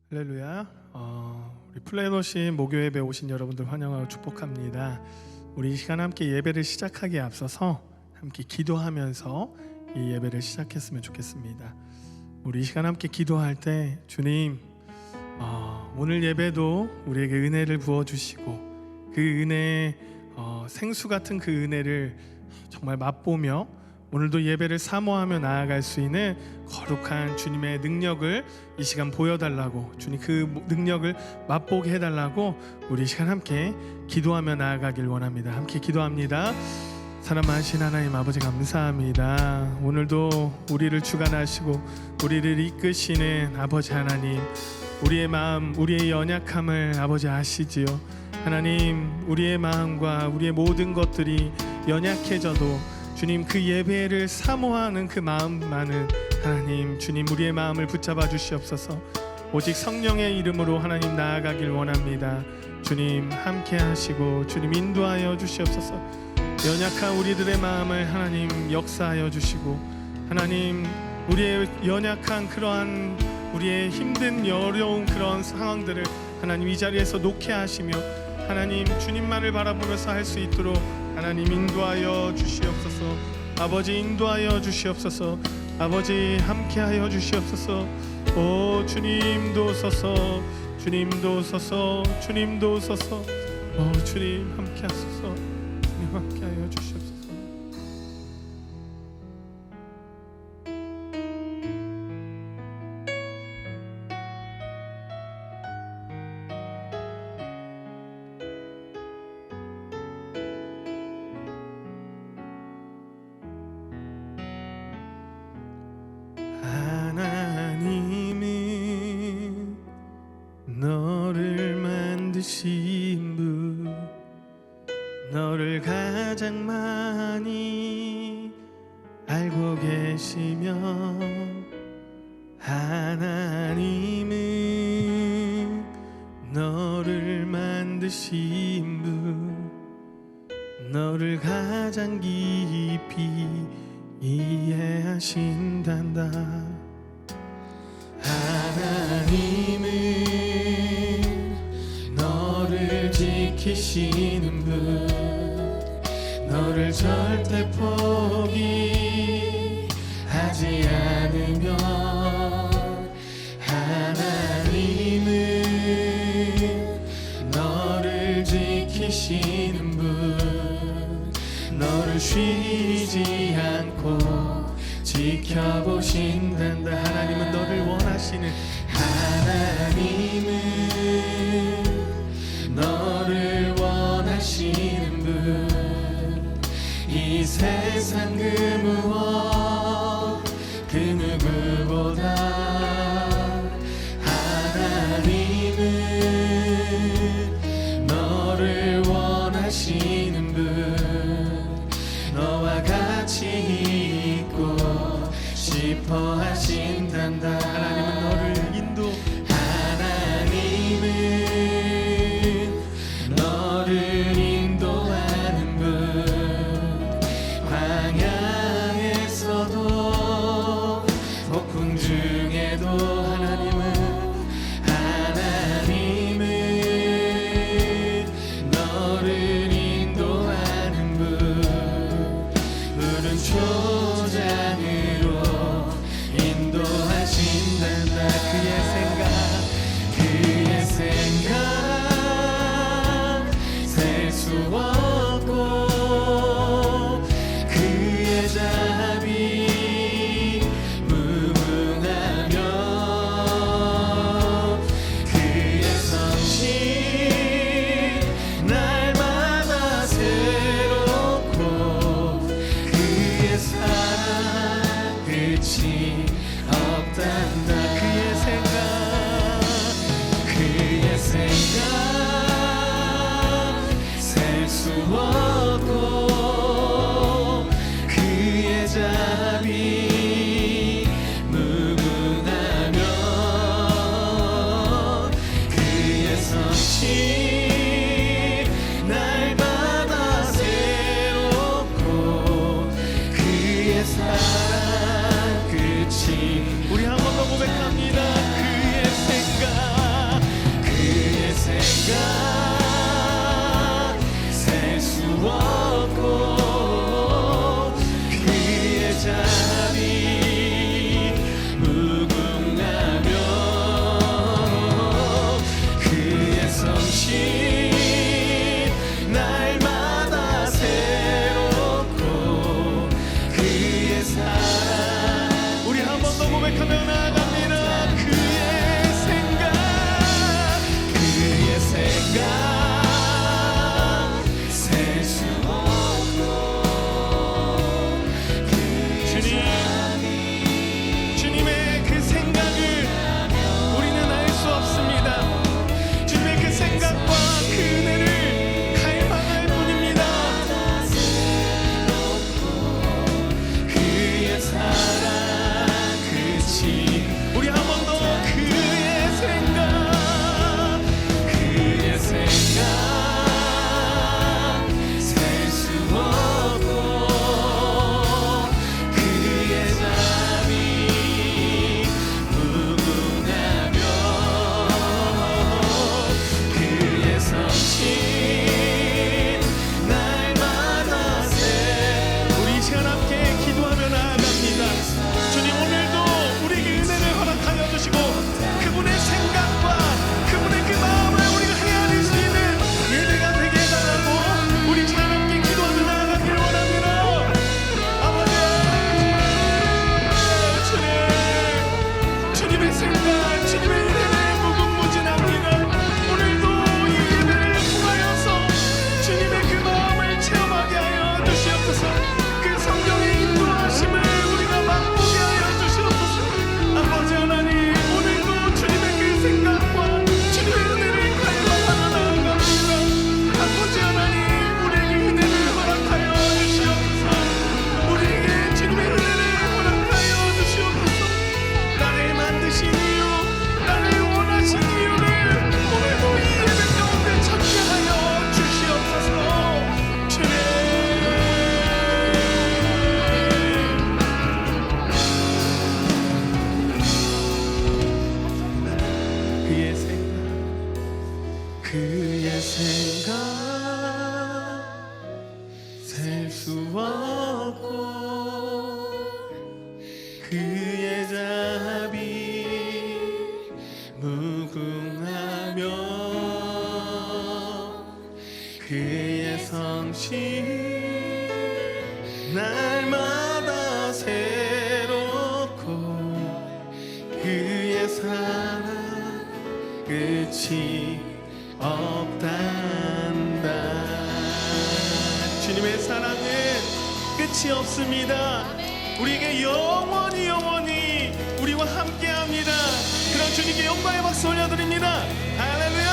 할렐루야. 우리 플레너십 목요 예배 오신 여러분들 환영하고 축복합니다. 우리 이 시간 함께 예배를 시작하기에 앞서서 함께 기도하면서 이 예배를 시작했으면 좋겠습니다. 우리 이 시간 함께 기도할 때 주님, 오늘 예배도 우리에게 은혜를 부어주시고 그 은혜의 생수 같은 그 은혜를 정말 맛보며 오늘도 예배를 사모하며 나아갈 수 있는 거룩한 주님의 능력을 이 시간 보여달라고, 주님 그 능력을 맛보게 해달라고 우리 이 시간 함께 기도하며 나아가길 원합니다. 함께 기도합니다. 사랑하신 하나님 아버지, 감사합니다. 오늘도 우리를 주관하시고 우리를 이끄시는 아버지 하나님, 우리의 마음, 우리의 연약함을 아버지 아시지요. 하나님, 우리의 마음과 우리의 모든 것들이 연약해져도 주님 그 예배를 사모하는 그 마음만은 하나님, 주님 우리의 마음을 붙잡아 주시옵소서. 오직 성령의 이름으로 하나님 나아가길 원합니다. 주님 함께 하시고 주님 인도하여 주시옵소서. 연약한 우리들의 마음을 하나님 역사하여 주시고, 하나님 우리의 연약한 그러한 우리의 힘든 어려운 그런 상황들을 하나님 이 자리에서 놓게 하시며 하나님 주님만을 바라보면서 할 수 있도록 하나님 인도하여 주시옵소서. 아버지 인도하여 주시옵소서. 아버지 함께하여 주시옵소서. 오 주님도 오소서, 주님도 오소서, 주님도 오소서. 오 주님 함께하소서. 주님 함께하여 주시옵소서. 하나님은 너를 만드신 분, 너를 가장 많이 알고 계시며, 하나님은 너를 만드신 분, 너를 가장 깊이 이해하신단다. 하나님은 너를 지키시는 분, 너를 절대 포기하지 않으며, 하나님은 너를 지키시는 분, 너를 쉬지 않고 지켜보신단다. 하나님은 너를 원하시는, 하나님은 너를 원하시는 분, 이 세상 그 무엇 그 누구보다 하나님은 너를 원하시는 분, 너와 같이 있고 싶어 하신단다. 하나님은 너를 하나님은 너를 인도하는 분, 광야에서도 폭풍 중에도 하나님은 너를 인도하는 분, 푸른 초장으로 인도하신단다. 그의 생각 셀 수 없고, 그의 자비 무궁하며, 그의 성실 날마다 새롭고, 그의 사랑 끝이 없단다. 그의 생각 셀 수 없고, 그의 자비 무궁하며, 그의 성실 날마다 새롭고, 그의 사랑 끝이, 우리 한 번 더 고백합니다. 그의 생각 사랑 끝이 없단다. 주님의 사랑은 끝이 없습니다. 우리에게 영원히 우리와 함께합니다. 그런 주님께 영광의 박수 올려드립니다. 할렐루야.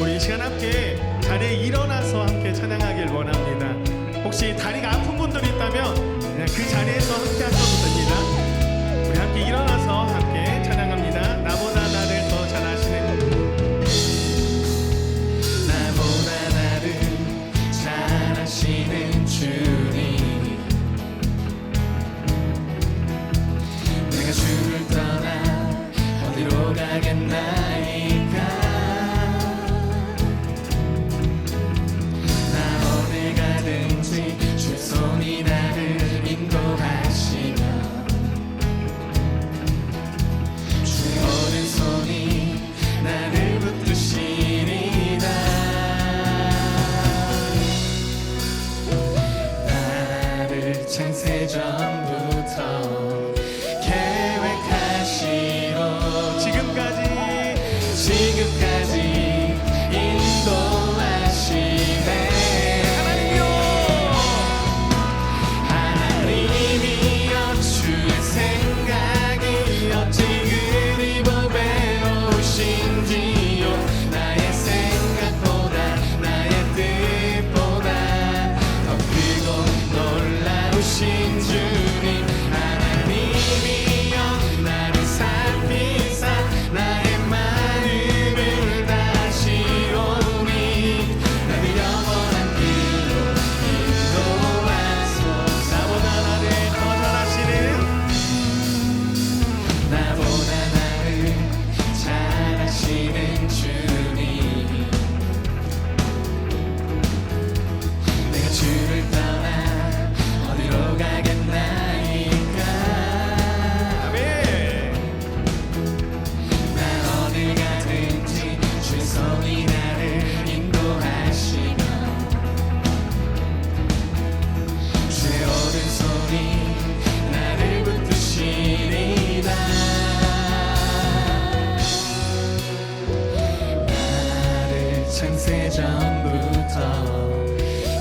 우리 이 시간 함께 자리에 일어나서 함께 찬양하길 원합니다. 혹시 다리가 아픈 분들이 있다면 그냥 그 자리에서 함께 하셔도 됩니다. 우리 함께 일어나서 함께 찬양합니다. 나보다 나를 더 잘 아시는 나보다 나를 잘 아시는 주님, 내가 주를 떠나 어디로 가겠나이까. 나 어딜 가든지 주의 손이 나를 인도하시며 주의 오른손이 나를 붙드시리다. 나를 창세전부터 계획하시고 지금까지 인도하시네. 하나님이여 주의 생각이 어찌 그리 보배로우신지요. 나의 생각보다 나의 뜻보다 더 크고 놀라우신 주님. 하나님이여 나를 살피사 나의 마음을 다시오니 나를 영원한 길로 인도하소서. 나보다 나를 더 잘 아시는 나보다 나를 잘 아시는 주님, 내가 주를 떠나 어디로 가겠나이까. 아멘. 난 어딜 가든지 주의 손이 나를 인도하시며 주의 오른손이 나를 붙드시리다. 나를 창세전부터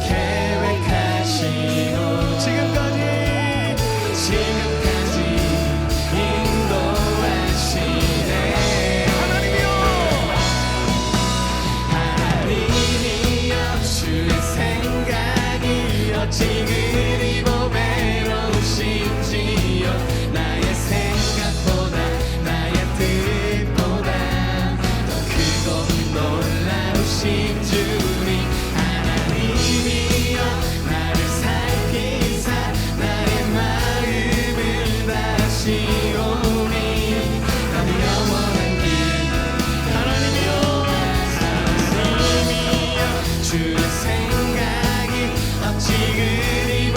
계획하시고 지금까지 인도하시네. 하나님이여 주의 생각이 어찌 그리 보배로우신지요. 나의 생각보다 나의 뜻보다 더 크고 놀라우신 주님. 하나님이여 나를 살피사 나의 마음을 다시오니 나는 영원한 길. 하나님이여 주의 생각이 어찌 그리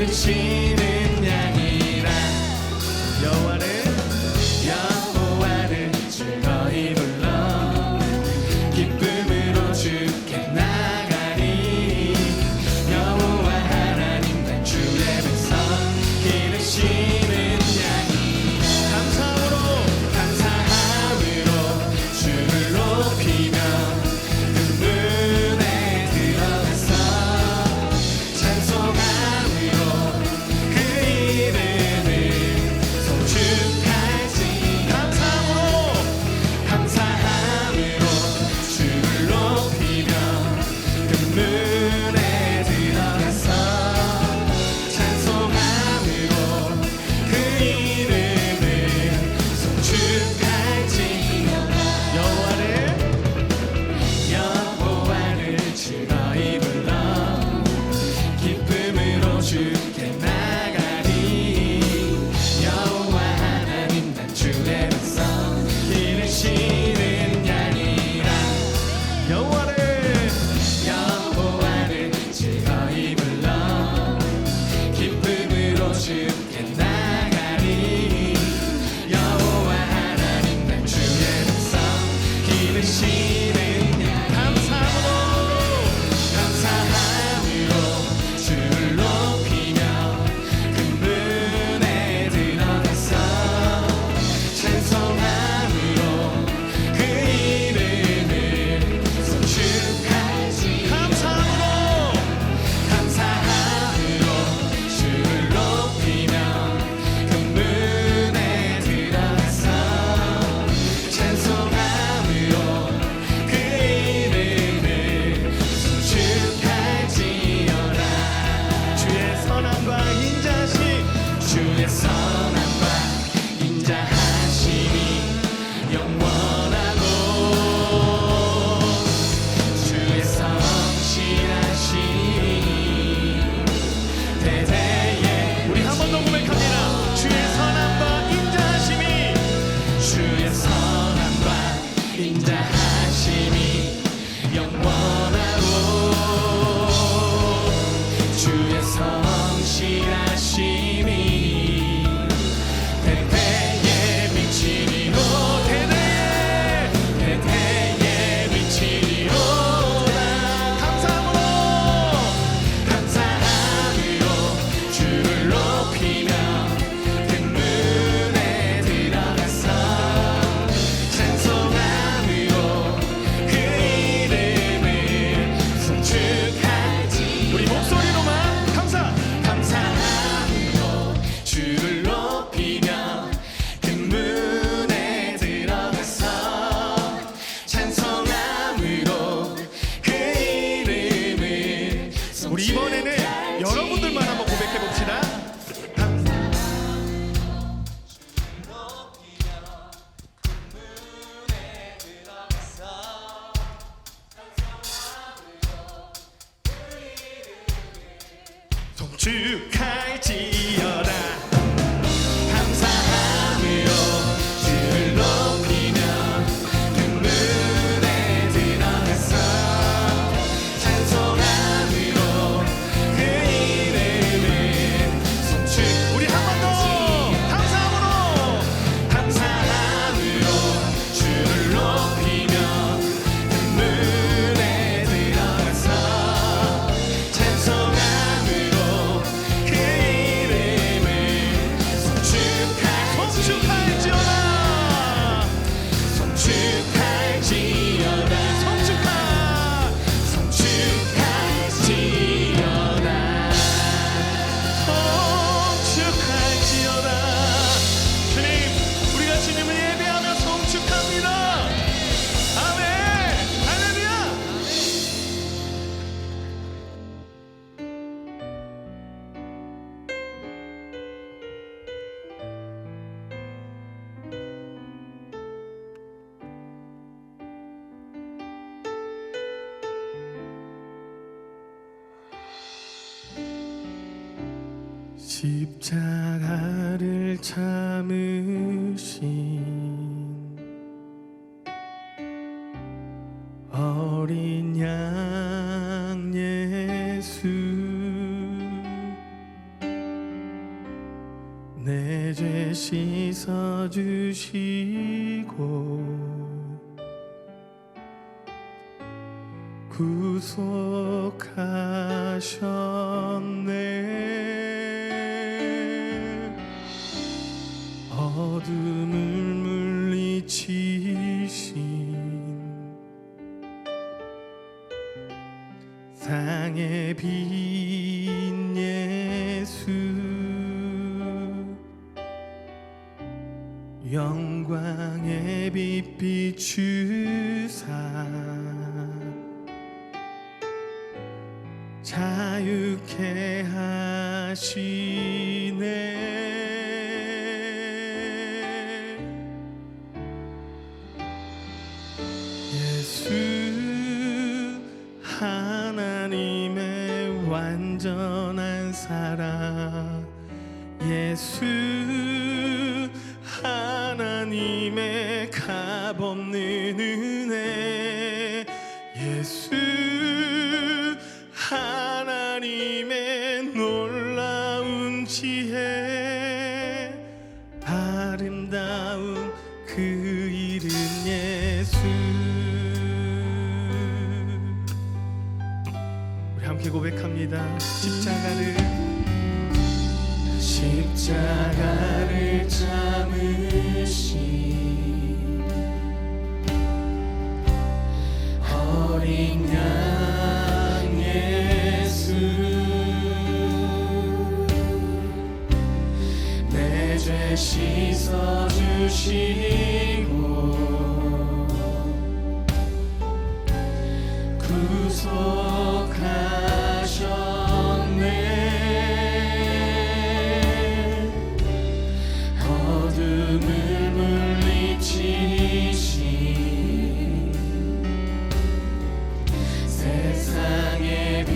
기르시는 양이라 여호와를 즐거이 불러 기쁨으로 주께 나가리 여호와 하나님 난 주의 백성 기르시는 양이라 감사함으로 주를 높이며 그 문에 들어가서 찬송함으로 그 이름을 송축할지 감사함으로 주를 높이며 그 문에 들어가서 찬송함으로 그 이름을 송축할지어다 여호와를 즐거이 불러 기쁨으로 주께 나가리 여호와 하나님 난 주의 백성 기르시는 양이라 여호와를 즐거이 불러 기쁨으로 주께 나가리 여호와 하나님 난 주의 백성 기르시는 양 감사함으로 주를 높이며 그 문에 들어가서 찬송함으로 그 이름을 송축할지 감사함으로 주를 높이며 그 문에 들어가서 찬송함으로 그 이름을 송축할지어다 주의 선함과 인자하심이 영원하고 주의 성실하심이 대대에 우리 한 번 더 고백합니다. 주의 선함과 인자하심이 영원하고 주의 성실하심이 대대에 미치리로 대대에 미치리로다 감사함으로 주를 높이며 그 문에 들어가서 찬송함으로 그 이름을 송축할지 우리 목소리로만 감사함으로 주를 높이며 그 문에 들어가서 찬송함으로 그 이름을 우리 이번에는 여러분들만 한번 고백해 봅시다. 송축할지어다 감사함으로 주를 높이며 그 문에 들어가서 찬송함으로 그 이름을 송축 우리 한 번 더 감사함으로 주를 높이며 그 문에 들어가서 찬송함으로 그 이름을 송축할지어다 주님, 우리가 주님을 예배하며 송축합니다. 아멘. 할렐루야. 십자가를 참으신 어린 양 예수 죄 씻어주시고 구속하셨네. 어둠을 물리치신 상의 빈 예수 영광의 빛 비추사 자유케 하시네. 예수 하나님의 완전한 사랑, 예수 하나님의 값없는 은혜, 예수 하나님의 놀라운 지혜, 아름다운 그 이름 예수. 우리 함께 고백합니다. 십자가를 참으신 어린 양 예수, 내 죄 씻어주시고 구속하셨네. 어둠을 물리치신 세상의 빛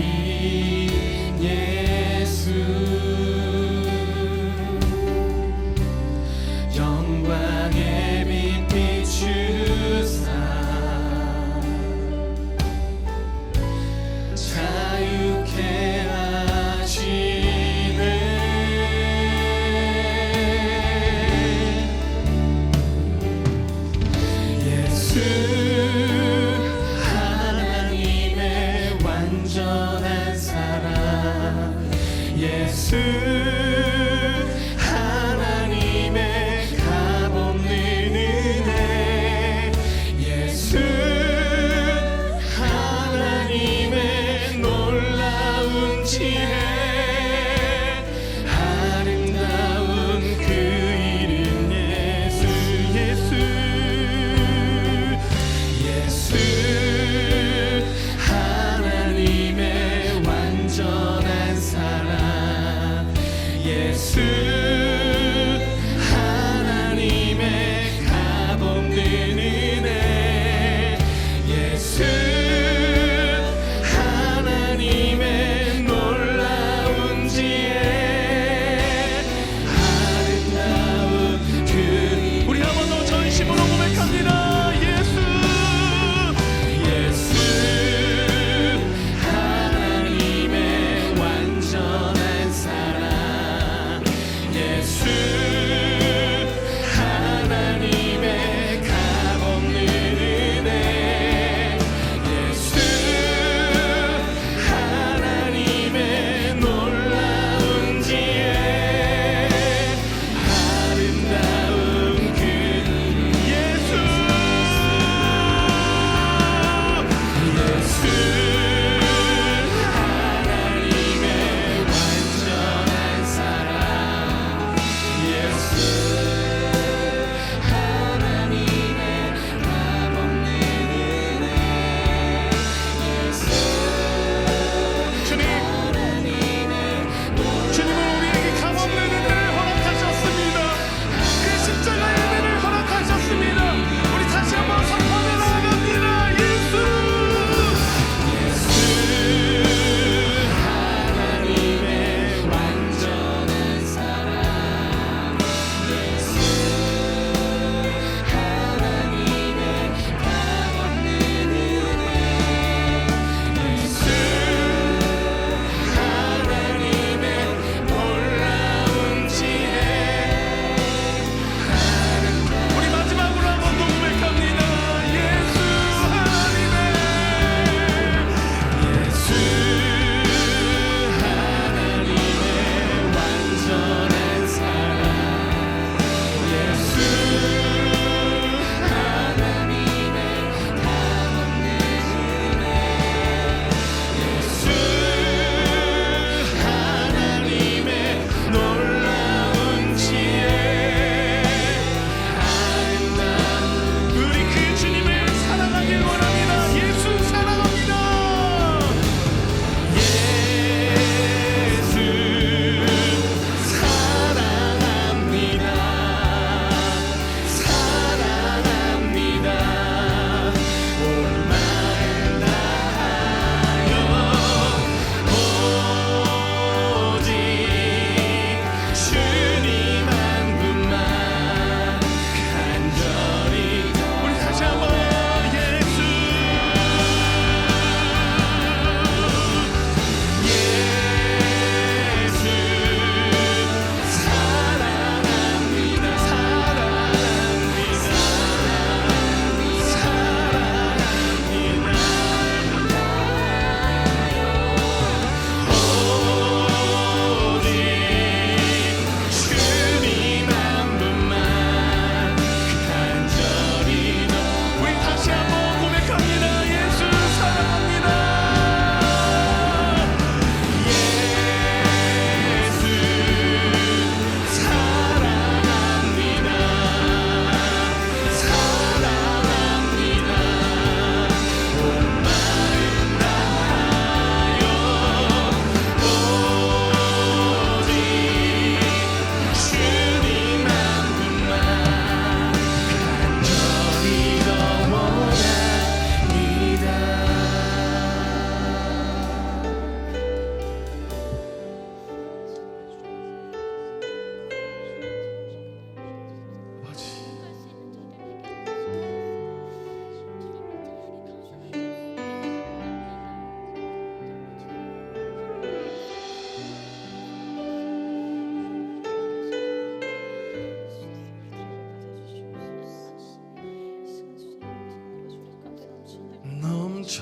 예수, 영광의 빛 비추사 자유케 하시네. 예수 하나님의 완전한 사랑, 예수 하나님의 값없는 은혜, 예수 하나님의 놀라운 지혜, 아름다운 그 이름 예수, 예수 하나님의 완전한 사랑, 예수 하나님의 값없는 은혜, 예수 하나님의 놀라운 지혜, 아름다운 그. 우리 한 번 더 전심으로 고백합니다. 예수 하나님의 완전한 사랑, 예수 하나님의 값없는 은혜, 예수 하나님의 놀라운 지혜, 아름다운 그 예수 하나님의 완전한 사랑,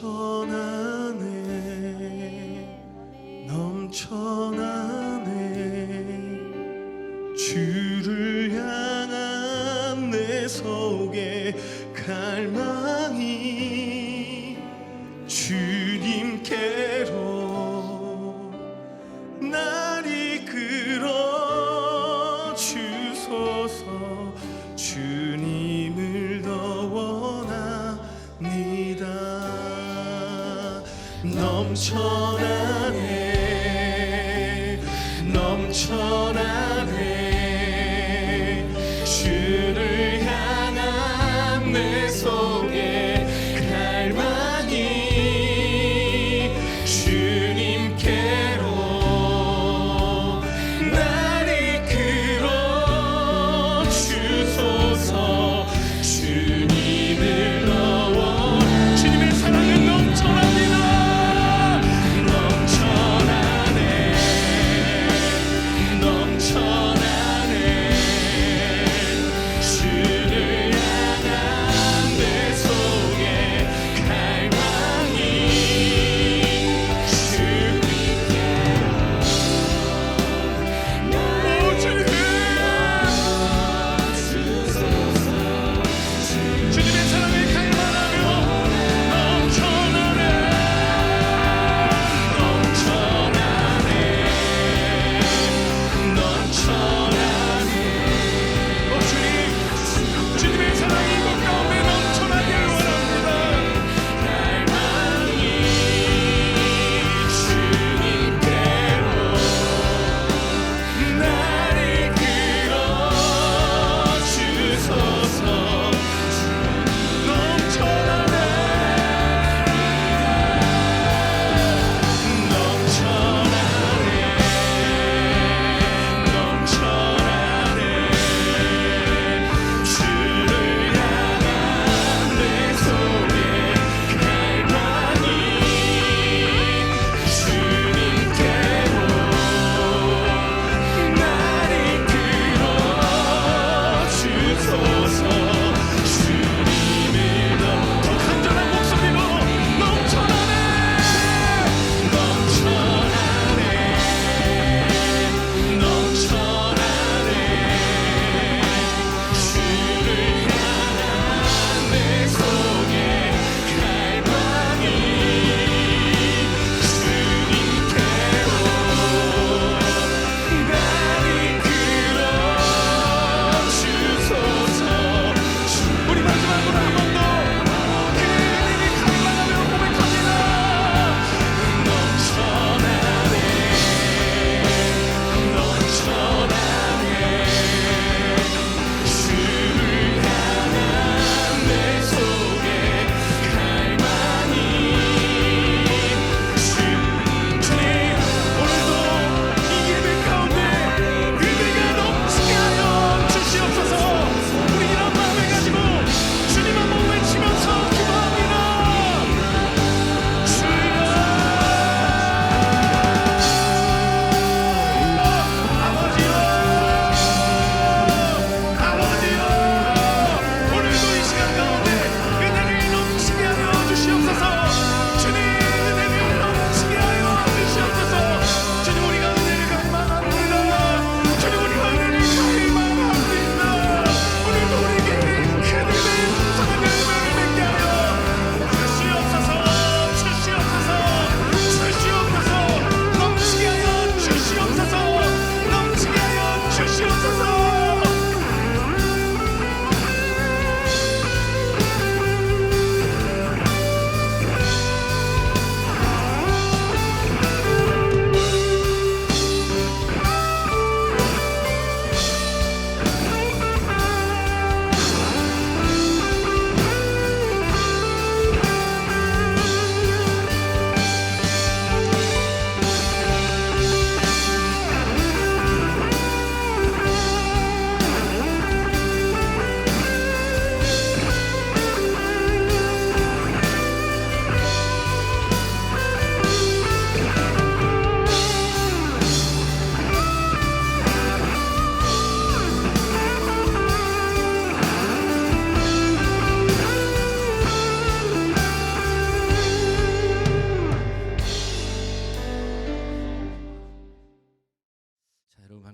넘쳐나네 주를 향한 내 속에 갈망이 주님께로 날 이끌어 주소서 주님을 더 원합니다 넘쳐나네 넘쳐나네 주를 향한 내 속에 갈망이 주님께로 날 이끌어 주소서 주님을 넘어 주님의 사랑은 넘쳐납니다 넘쳐나네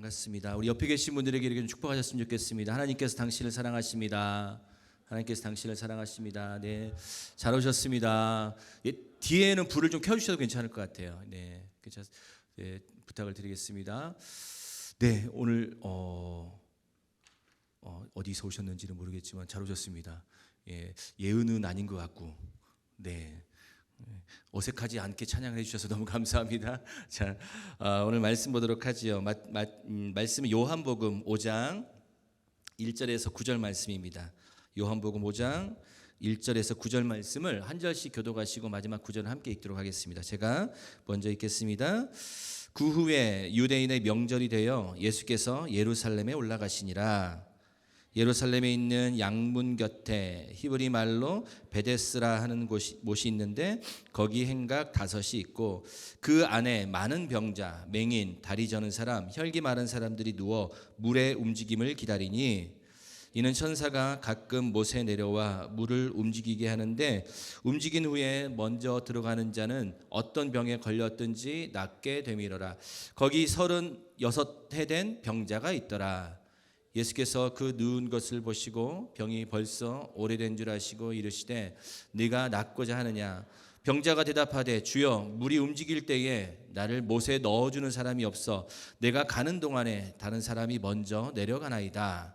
반갑습니다. 우리 옆에 계신 분들에게 이렇게 좀 축복하셨으면 좋겠습니다. 하나님께서 당신을 사랑하십니다. 하나님께서 당신을 사랑하십니다. 네, 잘 오셨습니다. 예, 뒤에는 불을 좀 켜주셔도 괜찮을 것 같아요. 네, 네, 부탁을 드리겠습니다. 네, 오늘 어디서 오셨는지는 모르겠지만 잘 오셨습니다. 예, 예은은 아닌 것 같고, 네. 어색하지 않게 찬양을 해주셔서 너무 감사합니다. 자, 오늘 말씀 보도록 하지요. 말씀은 요한복음 5장 1절에서 9절 말씀입니다. 요한복음 5장 1절에서 9절 말씀을 한 절씩 교독하시고 마지막 9절을 함께 읽도록 하겠습니다. 제가 먼저 읽겠습니다. 그 후에 유대인의 명절이 되어 예수께서 예루살렘에 올라가시니라. 예루살렘에 있는 양문 곁에 히브리 말로 베데스라 하는 못이 있는데 거기 행각 5이 있고 그 안에 많은 병자, 맹인, 다리 저는 사람, 혈기 마른 사람들이 누워 물의 움직임을 기다리니 이는 천사가 가끔 못에 내려와 물을 움직이게 하는데 움직인 후에 먼저 들어가는 자는 어떤 병에 걸렸든지 낫게 되미러라. 거기 36해 된 병자가 있더라. 예수께서 그 누운 것을 보시고 병이 벌써 오래된 줄 아시고 이르시되 네가 낫고자 하느냐. 병자가 대답하되 주여 물이 움직일 때에 나를 못에 넣어주는 사람이 없어 내가 가는 동안에 다른 사람이 먼저 내려가나이다.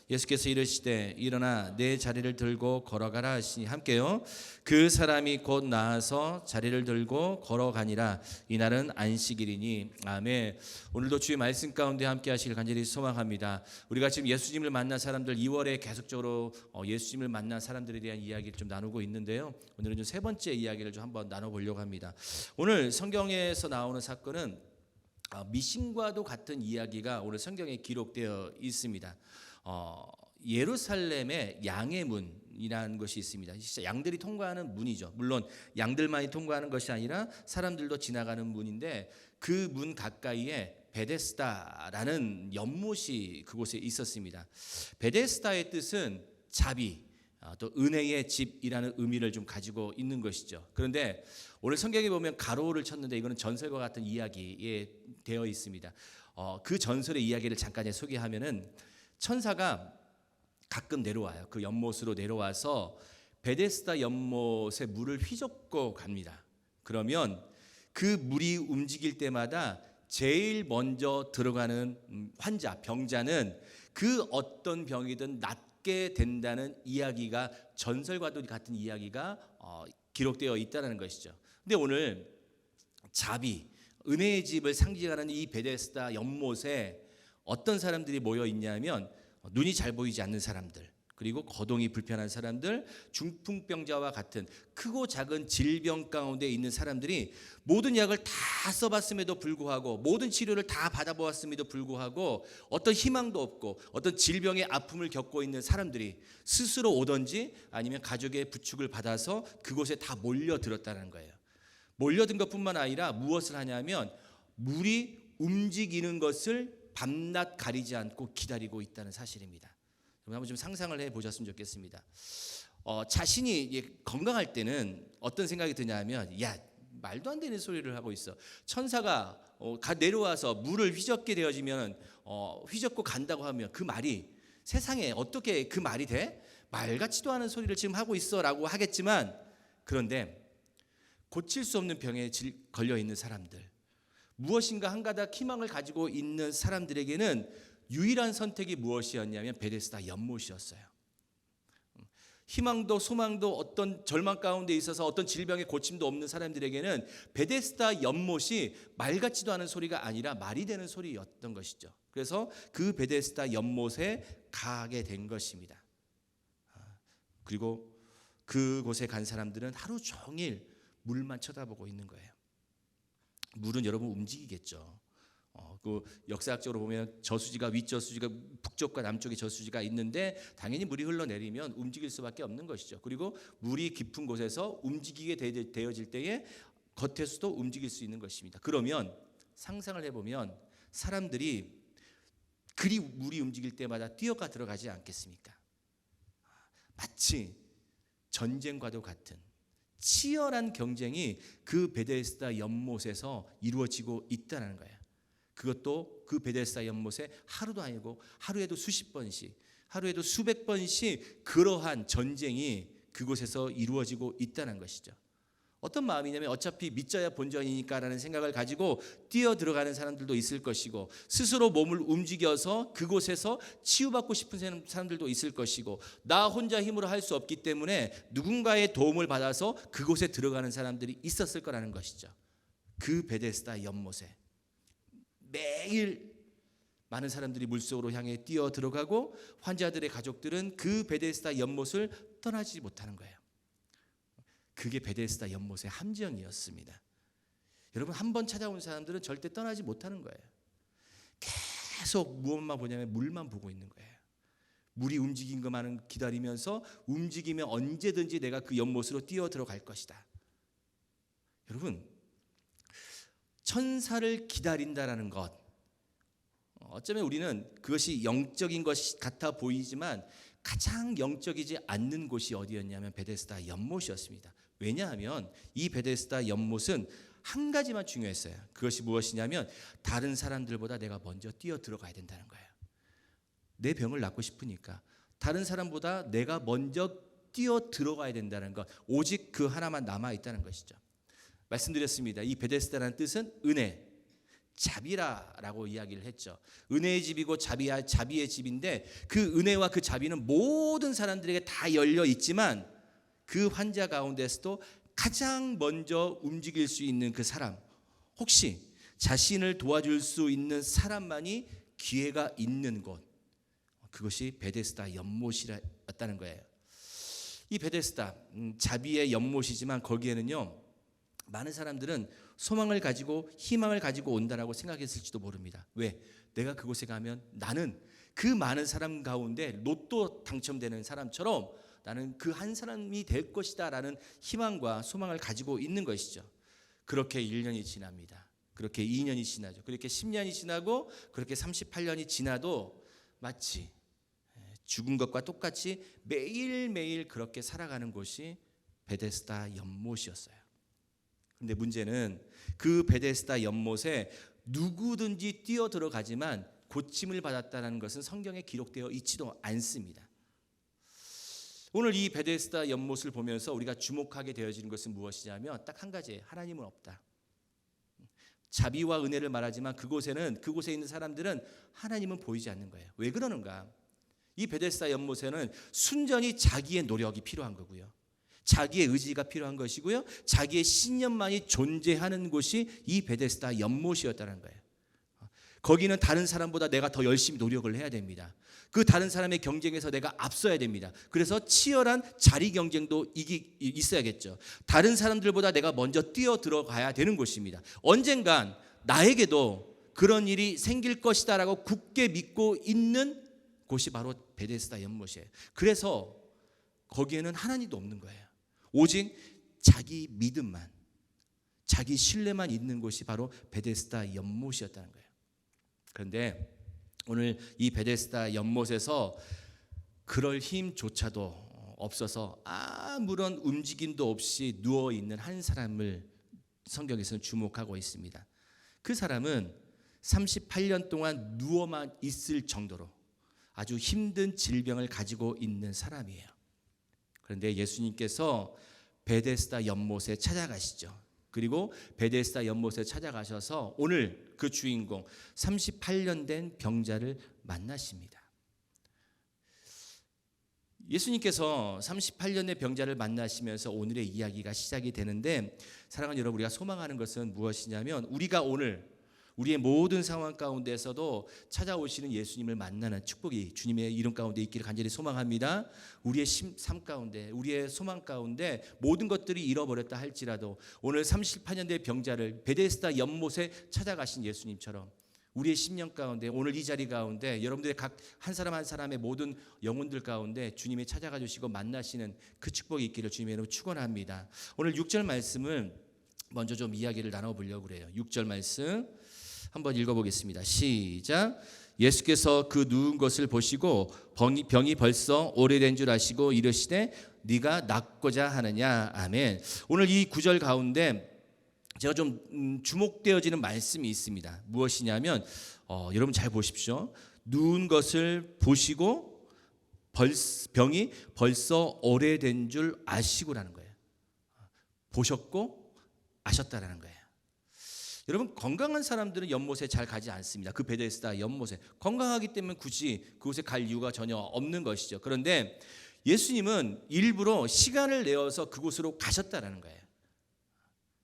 예수께서 이르시되 일어나 내 자리를 들고 걸어가라 하시니 함께요. 그 사람이 곧 나아서 자리를 들고 걸어가니라. 이날은 안식일이니. 아멘. 오늘도 주의 말씀 가운데 함께 하시길 간절히 소망합니다. 우리가 지금 예수님을 만난 사람들 2월에 계속적으로 예수님을 만난 사람들에 대한 이야기를 좀 나누고 있는데요. 오늘은 좀 세 번째 이야기를 좀 한번 나눠보려고 합니다. 오늘 성경에서 나오는 사건은 미신과도 같은 이야기가 오늘 성경에 기록되어 있습니다. 예루살렘의 양의 문이라는 것이 있습니다. 진짜 양들이 통과하는 문이죠. 물론 양들만이 통과하는 것이 아니라 사람들도 지나가는 문인데 그 문 가까이에 베데스다라는 연못이 그곳에 있었습니다. 베데스다의 뜻은 자비, 또 은혜의 집이라는 의미를 좀 가지고 있는 것이죠. 그런데 오늘 성경에 보면 가로를 쳤는데 이거는 전설과 같은 이야기에 되어 있습니다. 그 전설의 이야기를 잠깐 소개하면은 천사가 가끔 내려와요. 그 연못으로 내려와서 베데스다 연못에 물을 휘젓고 갑니다. 그러면 그 물이 움직일 때마다 제일 먼저 들어가는 환자, 병자는 그 어떤 병이든 낫게 된다는 이야기가 전설과도 같은 이야기가 기록되어 있다는 것이죠. 근데 오늘 자비, 은혜의 집을 상징하는 이 베데스다 연못에 어떤 사람들이 모여 있냐면 눈이 잘 보이지 않는 사람들, 그리고 거동이 불편한 사람들, 중풍병자와 같은 크고 작은 질병 가운데 있는 사람들이 모든 약을 다 써봤음에도 불구하고 모든 치료를 다 받아보았음에도 불구하고 어떤 희망도 없고 어떤 질병의 아픔을 겪고 있는 사람들이 스스로 오든지 아니면 가족의 부축을 받아서 그곳에 다 몰려들었다는 거예요. 몰려든 것뿐만 아니라 무엇을 하냐면 물이 움직이는 것을 밤낮 가리지 않고 기다리고 있다는 사실입니다. 한번 좀 상상을 해보셨으면 좋겠습니다. 자신이 건강할 때는 어떤 생각이 드냐면 야, 말도 안 되는 소리를 하고 있어. 천사가 내려와서 물을 휘젓게 되어지면 휘젓고 간다고 하면 그 말이 세상에 어떻게 그 말이 돼? 말 같지도 않은 소리를 지금 하고 있어라고 하겠지만, 그런데 고칠 수 없는 병에 걸려 있는 사람들, 무엇인가 한 가닥 희망을 가지고 있는 사람들에게는 유일한 선택이 무엇이었냐면 베데스다 연못이었어요. 희망도 소망도 어떤 절망 가운데 있어서 어떤 질병의 고침도 없는 사람들에게는 베데스다 연못이 말 같지도 않은 소리가 아니라 말이 되는 소리였던 것이죠. 그래서 그 베데스다 연못에 가게 된 것입니다. 그리고 그곳에 간 사람들은 하루 종일 물만 쳐다보고 있는 거예요. 물은 여러분 움직이겠죠. 그 역사학적으로 보면 저수지가 윗저수지가 북쪽과 남쪽에 저수지가 있는데 당연히 물이 흘러내리면 움직일 수밖에 없는 것이죠. 그리고 물이 깊은 곳에서 움직이게 되어질 때에 겉에서도 움직일 수 있는 것입니다. 그러면 상상을 해보면 사람들이 그리 물이 움직일 때마다 뛰어가 들어가지 않겠습니까? 마치 전쟁과도 같은 치열한 경쟁이 그 베데스다 연못에서 이루어지고 있다는 거예요. 그것도 그 베데스다 연못에 하루도 아니고 하루에도 수십 번씩, 하루에도 수백 번씩 그러한 전쟁이 그곳에서 이루어지고 있다는 것이죠. 어떤 마음이냐면 어차피 믿져야 본전이니까라는 생각을 가지고 뛰어 들어가는 사람들도 있을 것이고, 스스로 몸을 움직여서 그곳에서 치유받고 싶은 사람들도 있을 것이고, 나 혼자 힘으로 할 수 없기 때문에 누군가의 도움을 받아서 그곳에 들어가는 사람들이 있었을 거라는 것이죠. 그 베데스다 연못에 매일 많은 사람들이 물속으로 향해 뛰어 들어가고, 환자들의 가족들은 그 베데스다 연못을 떠나지 못하는 거예요. 그게 베데스다 연못의 함정이었습니다. 여러분, 한 번 찾아온 사람들은 절대 떠나지 못하는 거예요. 계속 무엇만 보냐면 물만 보고 있는 거예요. 물이 움직인 것만은 기다리면서, 움직이면 언제든지 내가 그 연못으로 뛰어 들어갈 것이다. 여러분, 천사를 기다린다라는 것, 어쩌면 우리는 그것이 영적인 것 같아 보이지만 가장 영적이지 않는 곳이 어디였냐면 베데스다 연못이었습니다. 왜냐하면 이 베데스다 연못은 한 가지만 중요했어요. 그것이 무엇이냐면 다른 사람들보다 내가 먼저 뛰어 들어가야 된다는 거예요. 내 병을 낫고 싶으니까 다른 사람보다 내가 먼저 뛰어 들어가야 된다는 것, 오직 그 하나만 남아있다는 것이죠. 말씀드렸습니다. 이 베데스다라는 뜻은 은혜, 자비라라고 이야기를 했죠. 은혜의 집이고 자비의 집인데, 그 은혜와 그 자비는 모든 사람들에게 다 열려 있지만 그 환자 가운데서도 가장 먼저 움직일 수 있는 그 사람, 혹시 자신을 도와줄 수 있는 사람만이 기회가 있는 곳, 그것이 베데스다 연못이었다는 거예요. 이 베데스다, 자비의 연못이지만 거기에는요, 많은 사람들은 소망을 가지고 희망을 가지고 온다라고 생각했을지도 모릅니다. 왜? 내가 그곳에 가면 나는 그 많은 사람 가운데 로또 당첨되는 사람처럼 나는 그 한 사람이 될 것이다 라는 희망과 소망을 가지고 있는 것이죠. 그렇게 1년이 지납니다. 그렇게 2년이 지나죠. 그렇게 10년이 지나고 그렇게 38년이 지나도 마치 죽은 것과 똑같이 매일매일 그렇게 살아가는 곳이 베데스다 연못이었어요. 근데 문제는 그 베데스다 연못에 누구든지 뛰어 들어가지만 고침을 받았다는 것은 성경에 기록되어 있지도 않습니다. 오늘 이 베데스다 연못을 보면서 우리가 주목하게 되어지는 것은 무엇이냐면 딱 한 가지예요. 하나님은 없다. 자비와 은혜를 말하지만 그곳에 있는 사람들은 하나님은 보이지 않는 거예요. 왜 그러는가? 이 베데스다 연못에는 순전히 자기의 노력이 필요한 거고요, 자기의 의지가 필요한 것이고요, 자기의 신념만이 존재하는 곳이 이 베데스다 연못이었다는 거예요. 거기는 다른 사람보다 내가 더 열심히 노력을 해야 됩니다. 그 다른 사람의 경쟁에서 내가 앞서야 됩니다. 그래서 치열한 자리 경쟁도 있어야겠죠. 다른 사람들보다 내가 먼저 뛰어 들어가야 되는 곳입니다. 언젠간 나에게도 그런 일이 생길 것이다라고 굳게 믿고 있는 곳이 바로 베데스다 연못이에요. 그래서 거기에는 하나님도 없는 거예요. 오직 자기 믿음만, 자기 신뢰만 있는 곳이 바로 베데스다 연못이었다는 거예요. 그런데 오늘 이 베데스다 연못에서 그럴 힘조차도 없어서 아무런 움직임도 없이 누워있는 한 사람을 성경에서는 주목하고 있습니다. 그 사람은 38년 동안 누워만 있을 정도로 아주 힘든 질병을 가지고 있는 사람이에요. 그런데 예수님께서 베데스다 연못에 찾아가시죠. 그리고 베데스다 연못에 찾아가셔서 오늘 그 주인공 38년 된 병자를 만나십니다. 예수님께서 38년의 병자를 만나시면서 오늘의 이야기가 시작이 되는데, 사랑하는 여러분, 우리가 소망하는 것은 무엇이냐면 우리가 오늘 우리의 모든 상황 가운데서도 찾아오시는 예수님을 만나는 축복이 주님의 이름 가운데 있기를 간절히 소망합니다. 우리의 삶 가운데, 우리의 소망 가운데 모든 것들이 잃어버렸다 할지라도 오늘 38년 된 병자를 베데스다 연못에 찾아가신 예수님처럼 우리의 심령 가운데, 오늘 이 자리 가운데 여러분들의 각 한 사람 한 사람의 모든 영혼들 가운데 주님이 찾아가 주시고 만나시는 그 축복이 있기를 주님의 이름으로 축원합니다. 오늘 6절 말씀을 먼저 좀 이야기를 나눠보려고 그래요. 6절 말씀 한번 읽어보겠습니다. 시작. 예수께서 그 누운 것을 보시고 병이 벌써 오래된 줄 아시고 이르시되 네가 낫고자 하느냐. 아멘. 오늘 이 구절 가운데 제가 좀 주목되어지는 말씀이 있습니다. 무엇이냐면 여러분 잘 보십시오. 누운 것을 보시고 병이 벌써 오래된 줄 아시고라는 거예요. 보셨고 아셨다라는 거예요. 여러분 건강한 사람들은 연못에 잘 가지 않습니다. 그 베데스다 연못에 건강하기 때문에 굳이 그곳에 갈 이유가 전혀 없는 것이죠. 그런데 예수님은 일부러 시간을 내어서 그곳으로 가셨다라는 거예요.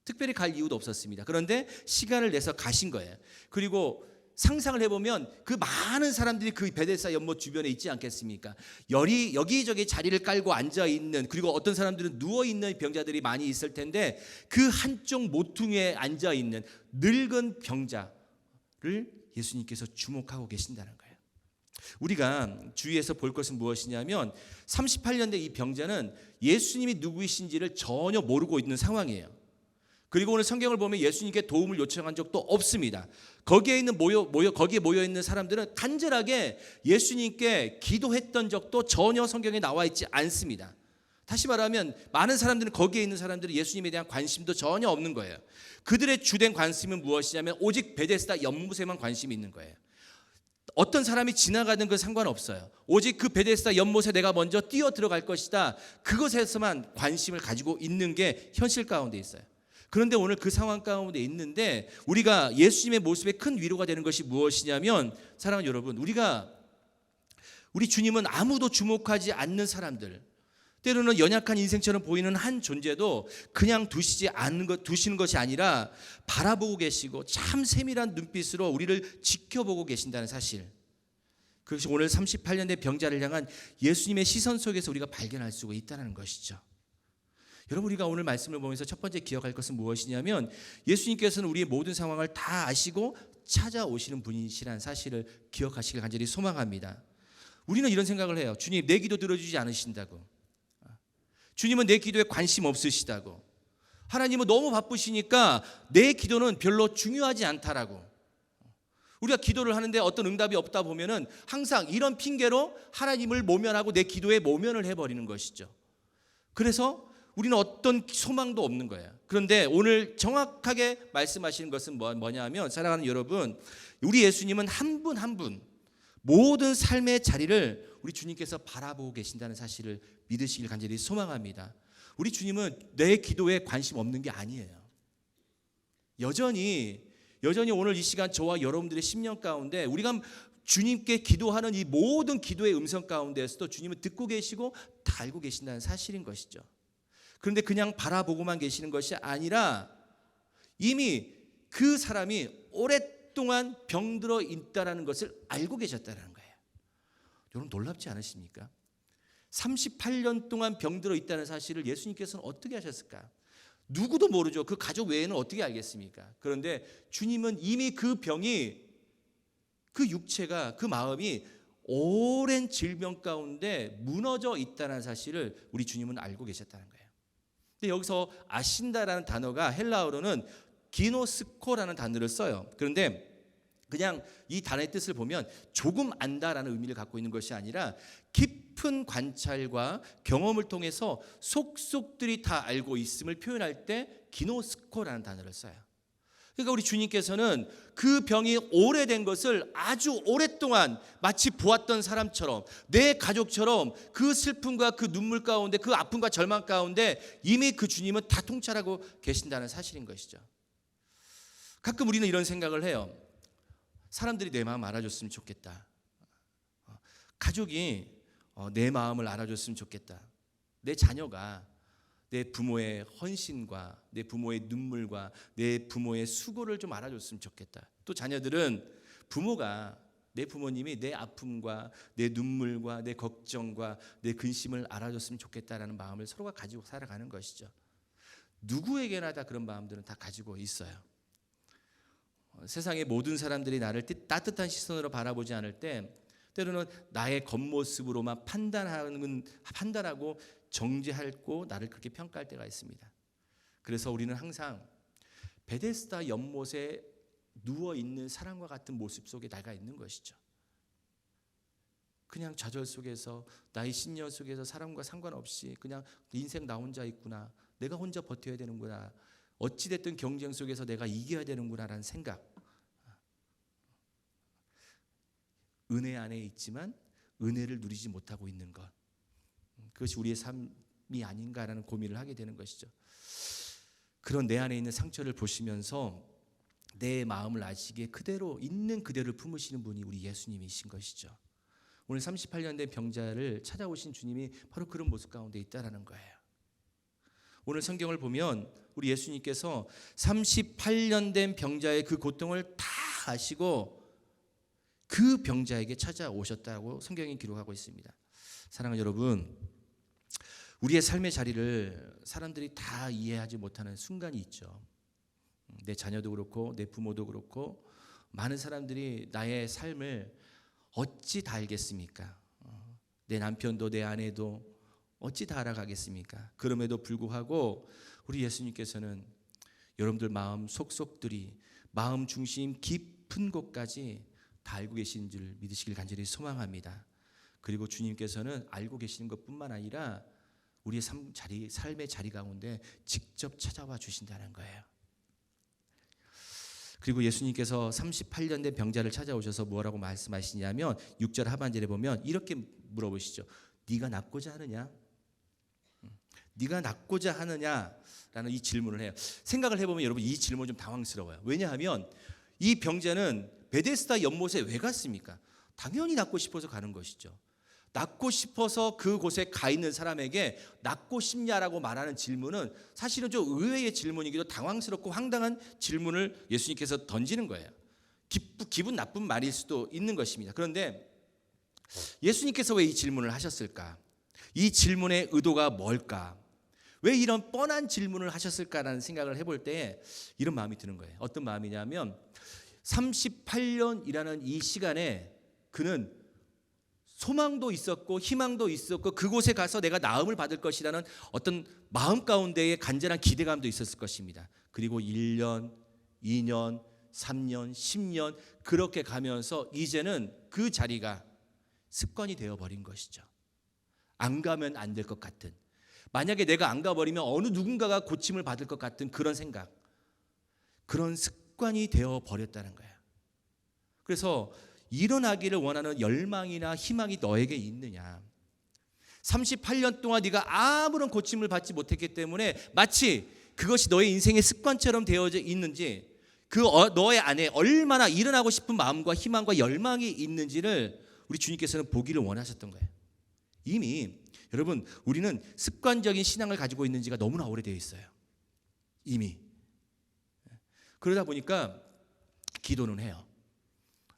특별히 갈 이유도 없었습니다. 그런데 시간을 내서 가신 거예요. 그리고 상상을 해보면 그 많은 사람들이 그 베데스다 연못 주변에 있지 않겠습니까? 여기저기 자리를 깔고 앉아있는, 그리고 어떤 사람들은 누워있는 병자들이 많이 있을 텐데 그 한쪽 모퉁이에 앉아있는 늙은 병자를 예수님께서 주목하고 계신다는 거예요. 우리가 주위에서 볼 것은 무엇이냐면 38년 된 이 병자는 예수님이 누구이신지를 전혀 모르고 있는 상황이에요. 그리고 오늘 성경을 보면 예수님께 도움을 요청한 적도 없습니다. 거기에 모여 있는 사람들은 간절하게 예수님께 기도했던 적도 전혀 성경에 나와 있지 않습니다. 다시 말하면 많은 사람들은 거기에 있는 사람들은 예수님에 대한 관심도 전혀 없는 거예요. 그들의 주된 관심은 무엇이냐면 오직 베데스다 연못에만 관심이 있는 거예요. 어떤 사람이 지나가는 건 상관없어요. 오직 그 베데스다 연못에 내가 먼저 뛰어 들어갈 것이다. 그것에서만 관심을 가지고 있는 게 현실 가운데 있어요. 그런데 오늘 그 상황 가운데 있는데 우리가 예수님의 모습에 큰 위로가 되는 것이 무엇이냐면, 사랑하는 여러분, 우리 주님은 아무도 주목하지 않는 사람들, 때로는 연약한 인생처럼 보이는 한 존재도 그냥 두시는 것이 아니라 바라보고 계시고 참 세밀한 눈빛으로 우리를 지켜보고 계신다는 사실, 그것이 오늘 38년 된 병자를 향한 예수님의 시선 속에서 우리가 발견할 수가 있다는 것이죠. 여러분, 우리가 오늘 말씀을 보면서 첫 번째 기억할 것은 무엇이냐면 예수님께서는 우리의 모든 상황을 다 아시고 찾아오시는 분이시라는 사실을 기억하시길 간절히 소망합니다. 우리는 이런 생각을 해요. 주님, 내 기도 들어주지 않으신다고. 주님은 내 기도에 관심 없으시다고. 하나님은 너무 바쁘시니까 내 기도는 별로 중요하지 않다라고. 우리가 기도를 하는데 어떤 응답이 없다 보면은 항상 이런 핑계로 하나님을 모면하고 내 기도에 모면을 해버리는 것이죠. 그래서 우리는 어떤 소망도 없는 거예요. 그런데 오늘 정확하게 말씀하시는 것은 뭐냐면, 사랑하는 여러분, 우리 예수님은 한 분 한 분 모든 삶의 자리를 우리 주님께서 바라보고 계신다는 사실을 믿으시길 간절히 소망합니다. 우리 주님은 내 기도에 관심 없는 게 아니에요. 여전히 오늘 이 시간 저와 여러분들의 심령 가운데 우리가 주님께 기도하는 이 모든 기도의 음성 가운데에서도 주님은 듣고 계시고 다 알고 계신다는 사실인 것이죠. 그런데 그냥 바라보고만 계시는 것이 아니라 이미 그 사람이 오랫동안 병들어 있다는 것을 알고 계셨다는 거예요. 여러분, 놀랍지 않으십니까? 38년 동안 병들어 있다는 사실을 예수님께서는 어떻게 하셨을까? 누구도 모르죠. 그 가족 외에는 어떻게 알겠습니까? 그런데 주님은 이미 그 병이, 그 육체가, 그 마음이 오랜 질병 가운데 무너져 있다는 사실을 우리 주님은 알고 계셨다는 거예요. 근데 여기서 아신다라는 단어가 헬라어로는 기노스코라는 단어를 써요. 그런데 그냥 이 단어의 뜻을 보면 조금 안다라는 의미를 갖고 있는 것이 아니라 깊은 관찰과 경험을 통해서 속속들이 다 알고 있음을 표현할 때 기노스코라는 단어를 써요. 그러니까 우리 주님께서는 그 병이 오래된 것을 아주 오랫동안 마치 보았던 사람처럼, 내 가족처럼 그 슬픔과 그 눈물 가운데, 그 아픔과 절망 가운데 이미 그 주님은 다 통찰하고 계신다는 사실인 것이죠. 가끔 우리는 이런 생각을 해요. 사람들이 내 마음 알아줬으면 좋겠다. 가족이 내 마음을 알아줬으면 좋겠다. 내 자녀가 내 부모의 헌신과 내 부모의 눈물과 내 부모의 수고를 좀 알아줬으면 좋겠다. 또 자녀들은 내 부모님이 내 아픔과 내 눈물과 내 걱정과 내 근심을 알아줬으면 좋겠다라는 마음을 서로가 가지고 살아가는 것이죠. 누구에게나 다 그런 마음들은 다 가지고 있어요. 세상의 모든 사람들이 나를 따뜻한 시선으로 바라보지 않을 때 때로는 나의 겉모습으로만 판단하고 정죄하고 나를 그렇게 평가할 때가 있습니다. 그래서 우리는 항상 베데스다 연못에 누워있는 사람과 같은 모습 속에 나가 있는 것이죠. 그냥 좌절 속에서, 나의 신념 속에서 사람과 상관없이 그냥 인생 나 혼자 있구나, 내가 혼자 버텨야 되는구나, 어찌됐든 경쟁 속에서 내가 이겨야 되는구나라는 생각, 은혜 안에 있지만 은혜를 누리지 못하고 있는 것, 그것이 우리의 삶이 아닌가라는 고민을 하게 되는 것이죠. 그런 내 안에 있는 상처를 보시면서 내 마음을 아시기에 그대로 있는 그대로를 품으시는 분이 우리 예수님이신 것이죠. 오늘 38년 된 병자를 찾아오신 주님이 바로 그런 모습 가운데 있다라는 거예요. 오늘 성경을 보면 우리 예수님께서 38년 된 병자의 그 고통을 다 아시고 그 병자에게 찾아오셨다고 성경이 기록하고 있습니다. 사랑하는 여러분, 우리의 삶의 자리를 사람들이 다 이해하지 못하는 순간이 있죠. 내 자녀도 그렇고 내 부모도 그렇고 많은 사람들이 나의 삶을 어찌 다 알겠습니까? 내 남편도 내 아내도 어찌 다 알아가겠습니까? 그럼에도 불구하고 우리 예수님께서는 여러분들 마음 속속들이 마음 중심 깊은 곳까지 다 알고 계시는 줄 믿으시길 간절히 소망합니다. 그리고 주님께서는 알고 계시는 것뿐만 아니라 우리의 삶의 자리 가운데 직접 찾아와 주신다는 거예요. 그리고 예수님께서 38년 된 병자를 찾아오셔서 뭐라고 말씀하시냐면 6절 하반절에 보면 이렇게 물어보시죠. 네가 낫고자 하느냐? 네가 낫고자 하느냐라는 이 질문을 해요. 생각을 해보면 여러분 이 질문 좀 당황스러워요. 왜냐하면 이 병자는 베데스다 연못에 왜 갔습니까? 당연히 낫고 싶어서 가는 것이죠. 낫고 싶어서 그곳에 가 있는 사람에게 낫고 싶냐라고 말하는 질문은 사실은 좀 의외의 질문이기도 당황스럽고 황당한 질문을 예수님께서 던지는 거예요. 기분 나쁜 말일 수도 있는 것입니다. 그런데 예수님께서 왜 이 질문을 하셨을까? 이 질문의 의도가 뭘까? 왜 이런 뻔한 질문을 하셨을까라는 생각을 해볼 때 이런 마음이 드는 거예요. 어떤 마음이냐면 38년이라는 이 시간에 그는 소망도 있었고 희망도 있었고 그곳에 가서 내가 나음을 받을 것이라는 어떤 마음 가운데의 간절한 기대감도 있었을 것입니다. 그리고 1년, 2년, 3년, 10년 그렇게 가면서 이제는 그 자리가 습관이 되어버린 것이죠. 안 가면 안 될 것 같은, 만약에 내가 안 가버리면 어느 누군가가 고침을 받을 것 같은 그런 생각, 그런 습관이 되어버렸다는 거예요. 그래서 일어나기를 원하는 열망이나 희망이 너에게 있느냐? 38년 동안 네가 아무런 고침을 받지 못했기 때문에 마치 그것이 너의 인생의 습관처럼 되어져 있는지, 너의 안에 얼마나 일어나고 싶은 마음과 희망과 열망이 있는지를 우리 주님께서는 보기를 원하셨던 거예요. 이미 여러분 우리는 습관적인 신앙을 가지고 있는 지가 너무나 오래되어 있어요. 이미. 그러다 보니까 기도는 해요.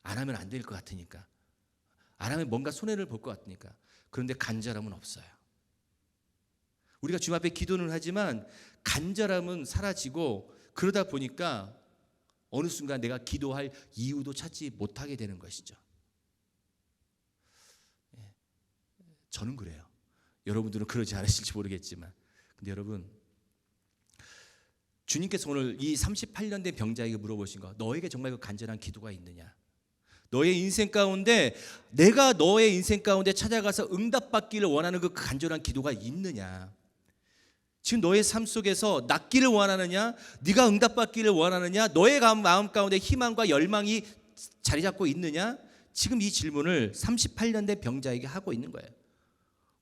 안 하면 안 될 것 같으니까, 안 하면 뭔가 손해를 볼 것 같으니까. 그런데 간절함은 없어요. 우리가 주님 앞에 기도는 하지만 간절함은 사라지고, 그러다 보니까 어느 순간 내가 기도할 이유도 찾지 못하게 되는 것이죠. 저는 그래요. 여러분들은 그러지 않으실지 모르겠지만, 근데 여러분, 주님께서 오늘 이 38년 된 병자에게 물어보신 거, 너에게 정말 그 간절한 기도가 있느냐? 너의 인생 가운데, 내가 너의 인생 가운데 찾아가서 응답받기를 원하는 그 간절한 기도가 있느냐? 지금 너의 삶 속에서 낫기를 원하느냐? 네가 응답받기를 원하느냐? 너의 마음 가운데 희망과 열망이 자리 잡고 있느냐? 지금 이 질문을 38년 된 병자에게 하고 있는 거예요.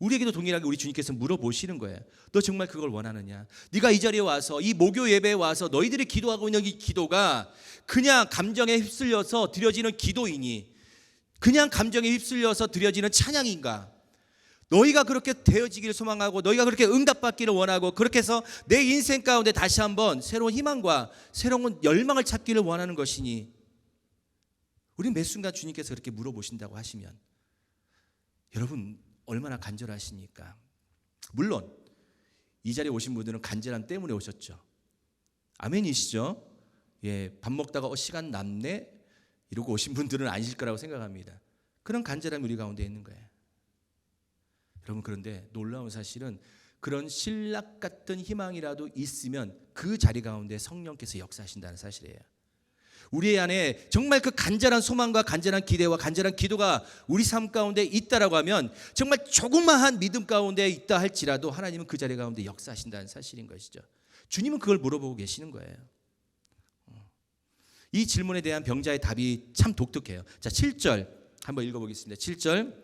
우리에게도 동일하게 우리 주님께서 물어보시는 거예요. 너 정말 그걸 원하느냐? 네가 이 자리에 와서, 이 목요 예배에 와서 너희들이 기도하고 있는 이 기도가 그냥 감정에 휩쓸려서 드려지는 기도이니, 그냥 감정에 휩쓸려서 드려지는 찬양인가? 너희가 그렇게 되어지기를 소망하고, 너희가 그렇게 응답받기를 원하고, 그렇게 해서 내 인생 가운데 다시 한번 새로운 희망과 새로운 열망을 찾기를 원하는 것이니, 우리 매 순간 주님께서 그렇게 물어보신다고 하시면 여러분 얼마나 간절하시니까. 물론 이 자리에 오신 분들은 간절함 때문에 오셨죠. 아멘이시죠? 예, 밥 먹다가 시간 남네 이러고 오신 분들은 아니실 거라고 생각합니다. 그런 간절함이 우리 가운데 있는 거예요. 여러분, 그런데 놀라운 사실은 그런 신락 같은 희망이라도 있으면 그 자리 가운데 성령께서 역사하신다는 사실이에요. 우리 안에 정말 그 간절한 소망과 간절한 기대와 간절한 기도가 우리 삶 가운데 있다라고 하면, 정말 조그마한 믿음 가운데 있다 할지라도 하나님은 그 자리 가운데 역사하신다는 사실인 것이죠. 주님은 그걸 물어보고 계시는 거예요. 이 질문에 대한 병자의 답이 참 독특해요. 자, 7절 한번 읽어보겠습니다. 7절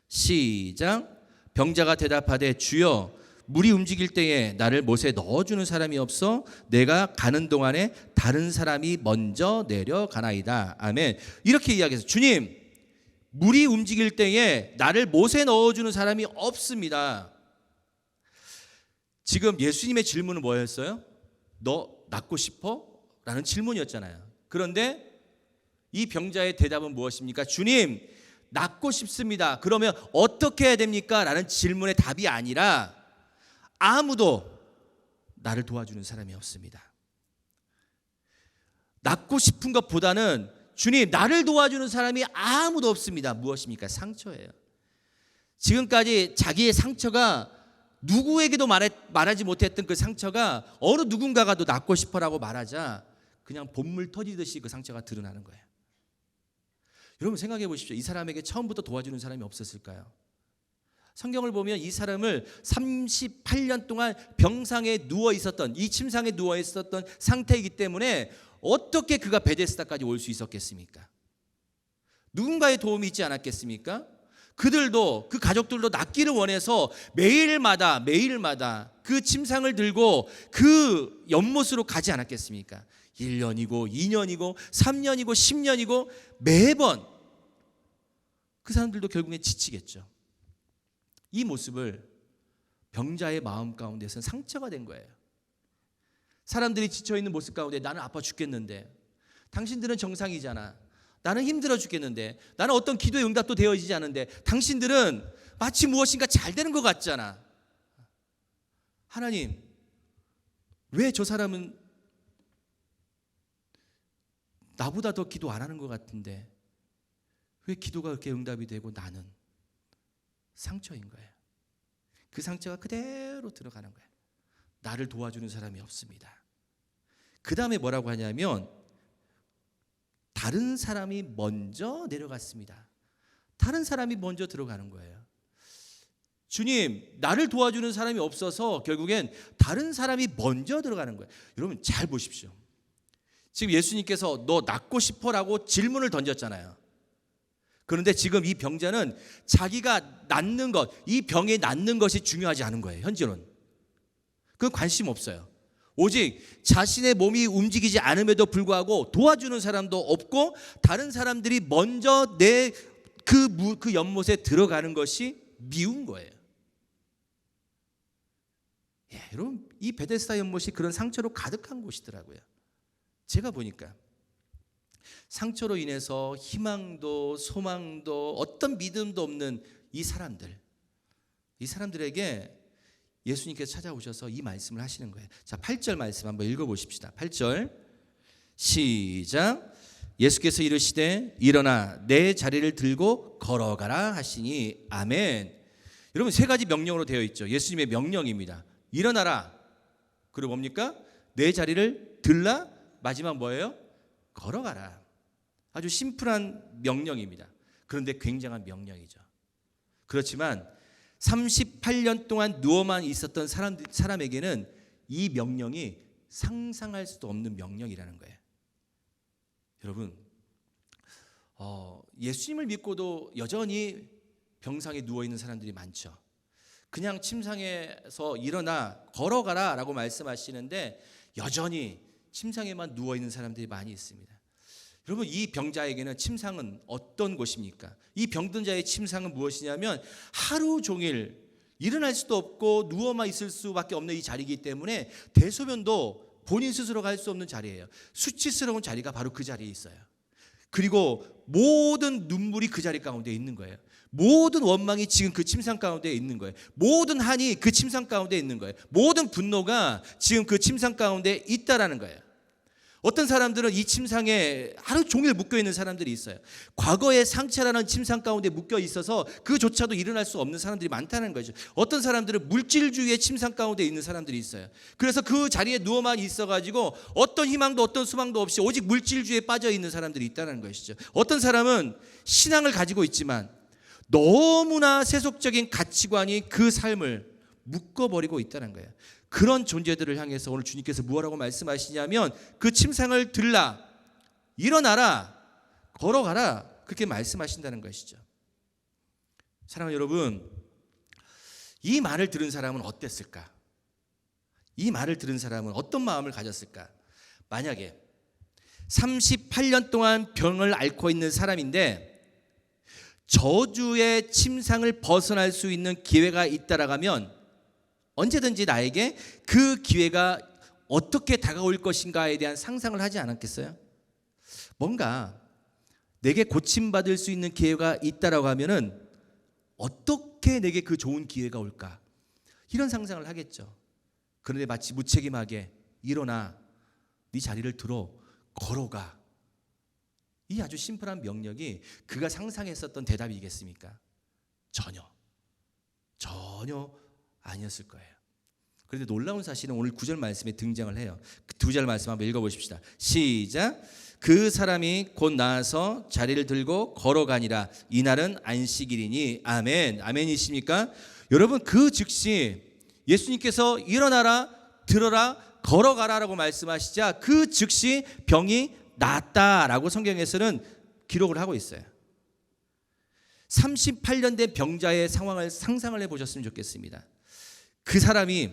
시작. 병자가 대답하되 주여 물이 움직일 때에 나를 못에 넣어주는 사람이 없어 내가 가는 동안에 다른 사람이 먼저 내려가나이다. 아멘. 이렇게 이야기해서 주님, 물이 움직일 때에 나를 못에 넣어주는 사람이 없습니다. 지금 예수님의 질문은 뭐였어요? 너 낫고 싶어? 라는 질문이었잖아요. 그런데 이 병자의 대답은 무엇입니까? 주님, 낫고 싶습니다. 그러면 어떻게 해야 됩니까? 라는 질문의 답이 아니라 아무도 나를 도와주는 사람이 없습니다. 낫고 싶은 것보다는 주님, 나를 도와주는 사람이 아무도 없습니다. 무엇입니까? 상처예요. 지금까지 자기의 상처가 누구에게도 말하지 못했던 그 상처가 어느 누군가가 또 낫고 싶어라고 말하자 그냥 봇물 터지듯이 그 상처가 드러나는 거예요. 여러분 생각해 보십시오. 이 사람에게 처음부터 도와주는 사람이 없었을까요? 성경을 보면 이 사람을 38년 동안 병상에 누워 있었던, 이 침상에 누워 있었던 상태이기 때문에 어떻게 그가 베데스다까지 올 수 있었겠습니까? 누군가의 도움이 있지 않았겠습니까? 그들도, 그 가족들도 낫기를 원해서 매일마다 그 침상을 들고 그 연못으로 가지 않았겠습니까? 1년이고 2년이고 3년이고 10년이고 매번 그 사람들도 결국엔 지치겠죠. 이 모습을 병자의 마음 가운데서는 상처가 된 거예요. 사람들이 지쳐있는 모습 가운데 나는 아파 죽겠는데, 당신들은 정상이잖아. 나는 힘들어 죽겠는데, 나는 어떤 기도의 응답도 되어지지 않는데, 당신들은 마치 무엇인가 잘 되는 것 같잖아. 하나님, 왜 저 사람은 나보다 더 기도 안 하는 것 같은데 왜 기도가 그렇게 응답이 되고 나는 상처인 거예요. 그 상처가 그대로 들어가는 거예요. 나를 도와주는 사람이 없습니다. 그 다음에 뭐라고 하냐면 다른 사람이 먼저 내려갔습니다. 다른 사람이 먼저 들어가는 거예요. 주님, 나를 도와주는 사람이 없어서 결국엔 다른 사람이 먼저 들어가는 거예요. 여러분 잘 보십시오. 지금 예수님께서 너 낫고 싶어라고 질문을 던졌잖아요. 그런데 지금 이 병자는 자기가 낫는 것, 이 병에 낫는 것이 중요하지 않은 거예요. 현재는 그건 관심 없어요. 오직 자신의 몸이 움직이지 않음에도 불구하고 도와주는 사람도 없고 다른 사람들이 먼저 그 연못에 들어가는 것이 미운 거예요. 예, 여러분 이 베데스다 연못이 그런 상처로 가득한 곳이더라고요. 제가 보니까 상처로 인해서 희망도 소망도 어떤 믿음도 없는 이 사람들에게 예수님께서 찾아오셔서 이 말씀을 하시는 거예요. 자, 8절 말씀 한번 읽어보십시다. 8절 시작. 예수께서 이르시되 일어나 내 자리를 들고 걸어가라 하시니 아멘. 여러분 세 가지 명령으로 되어 있죠. 예수님의 명령입니다. 일어나라. 그리고 뭡니까? 내 자리를 들라. 마지막 뭐예요? 걸어가라. 아주 심플한 명령입니다. 그런데 굉장한 명령이죠. 그렇지만 38년 동안 누워만 있었던 사람에게는 이 명령이 상상할 수도 없는 명령이라는 거예요. 여러분, 예수님을 믿고도 여전히 병상에 누워있는 사람들이 많죠. 그냥 침상에서 일어나 걸어가라 라고 말씀하시는데 여전히 침상에만 누워있는 사람들이 많이 있습니다. 여러분 이 병자에게는 침상은 어떤 곳입니까? 이 병든 자의 침상은 무엇이냐면 하루 종일 일어날 수도 없고 누워만 있을 수밖에 없는 이 자리이기 때문에 대소변도 본인 스스로 갈 수 없는 자리예요. 수치스러운 자리가 바로 그 자리에 있어요. 그리고 모든 눈물이 그 자리 가운데 있는 거예요. 모든 원망이 지금 그 침상 가운데 있는 거예요. 모든 한이 그 침상 가운데 있는 거예요. 모든 분노가 지금 그 침상 가운데 있다라는 거예요. 어떤 사람들은 이 침상에 하루 종일 묶여 있는 사람들이 있어요. 과거의 상처라는 침상 가운데 묶여 있어서 그조차도 일어날 수 없는 사람들이 많다는 거죠. 어떤 사람들은 물질주의의 침상 가운데 있는 사람들이 있어요. 그래서 그 자리에 누워만 있어가지고 어떤 희망도 어떤 소망도 없이 오직 물질주의에 빠져 있는 사람들이 있다는 것이죠. 어떤 사람은 신앙을 가지고 있지만 너무나 세속적인 가치관이 그 삶을 묶어버리고 있다는 거예요. 그런 존재들을 향해서 오늘 주님께서 무엇라고 말씀하시냐면 그 침상을 들라, 일어나라, 걸어가라, 그렇게 말씀하신다는 것이죠. 사랑하는 여러분, 이 말을 들은 사람은 어땠을까? 이 말을 들은 사람은 어떤 마음을 가졌을까? 만약에 38년 동안 병을 앓고 있는 사람인데 저주의 침상을 벗어날 수 있는 기회가 있다라고 하면 언제든지 나에게 그 기회가 어떻게 다가올 것인가에 대한 상상을 하지 않았겠어요? 뭔가 내게 고침받을 수 있는 기회가 있다라고 하면은 어떻게 내게 그 좋은 기회가 올까? 이런 상상을 하겠죠. 그런데 마치 무책임하게 일어나, 네 자리를 들어, 걸어가. 이 아주 심플한 명령이 그가 상상했었던 대답이겠습니까? 전혀 아니었을 거예요. 그런데 놀라운 사실은 오늘 9절 말씀에 등장을 해요. 그 2절 말씀 한번 읽어보십시다. 시작. 그 사람이 곧 나아서 자리를 들고 걸어가니라. 이날은 안식일이니. 아멘. 아멘이십니까? 여러분, 그 즉시 예수님께서 일어나라, 들어라, 걸어가라라고 말씀하시자 그 즉시 병이 낫다라고 성경에서는 기록을 하고 있어요. 38년 된 병자의 상황을 상상을 해보셨으면 좋겠습니다. 그 사람이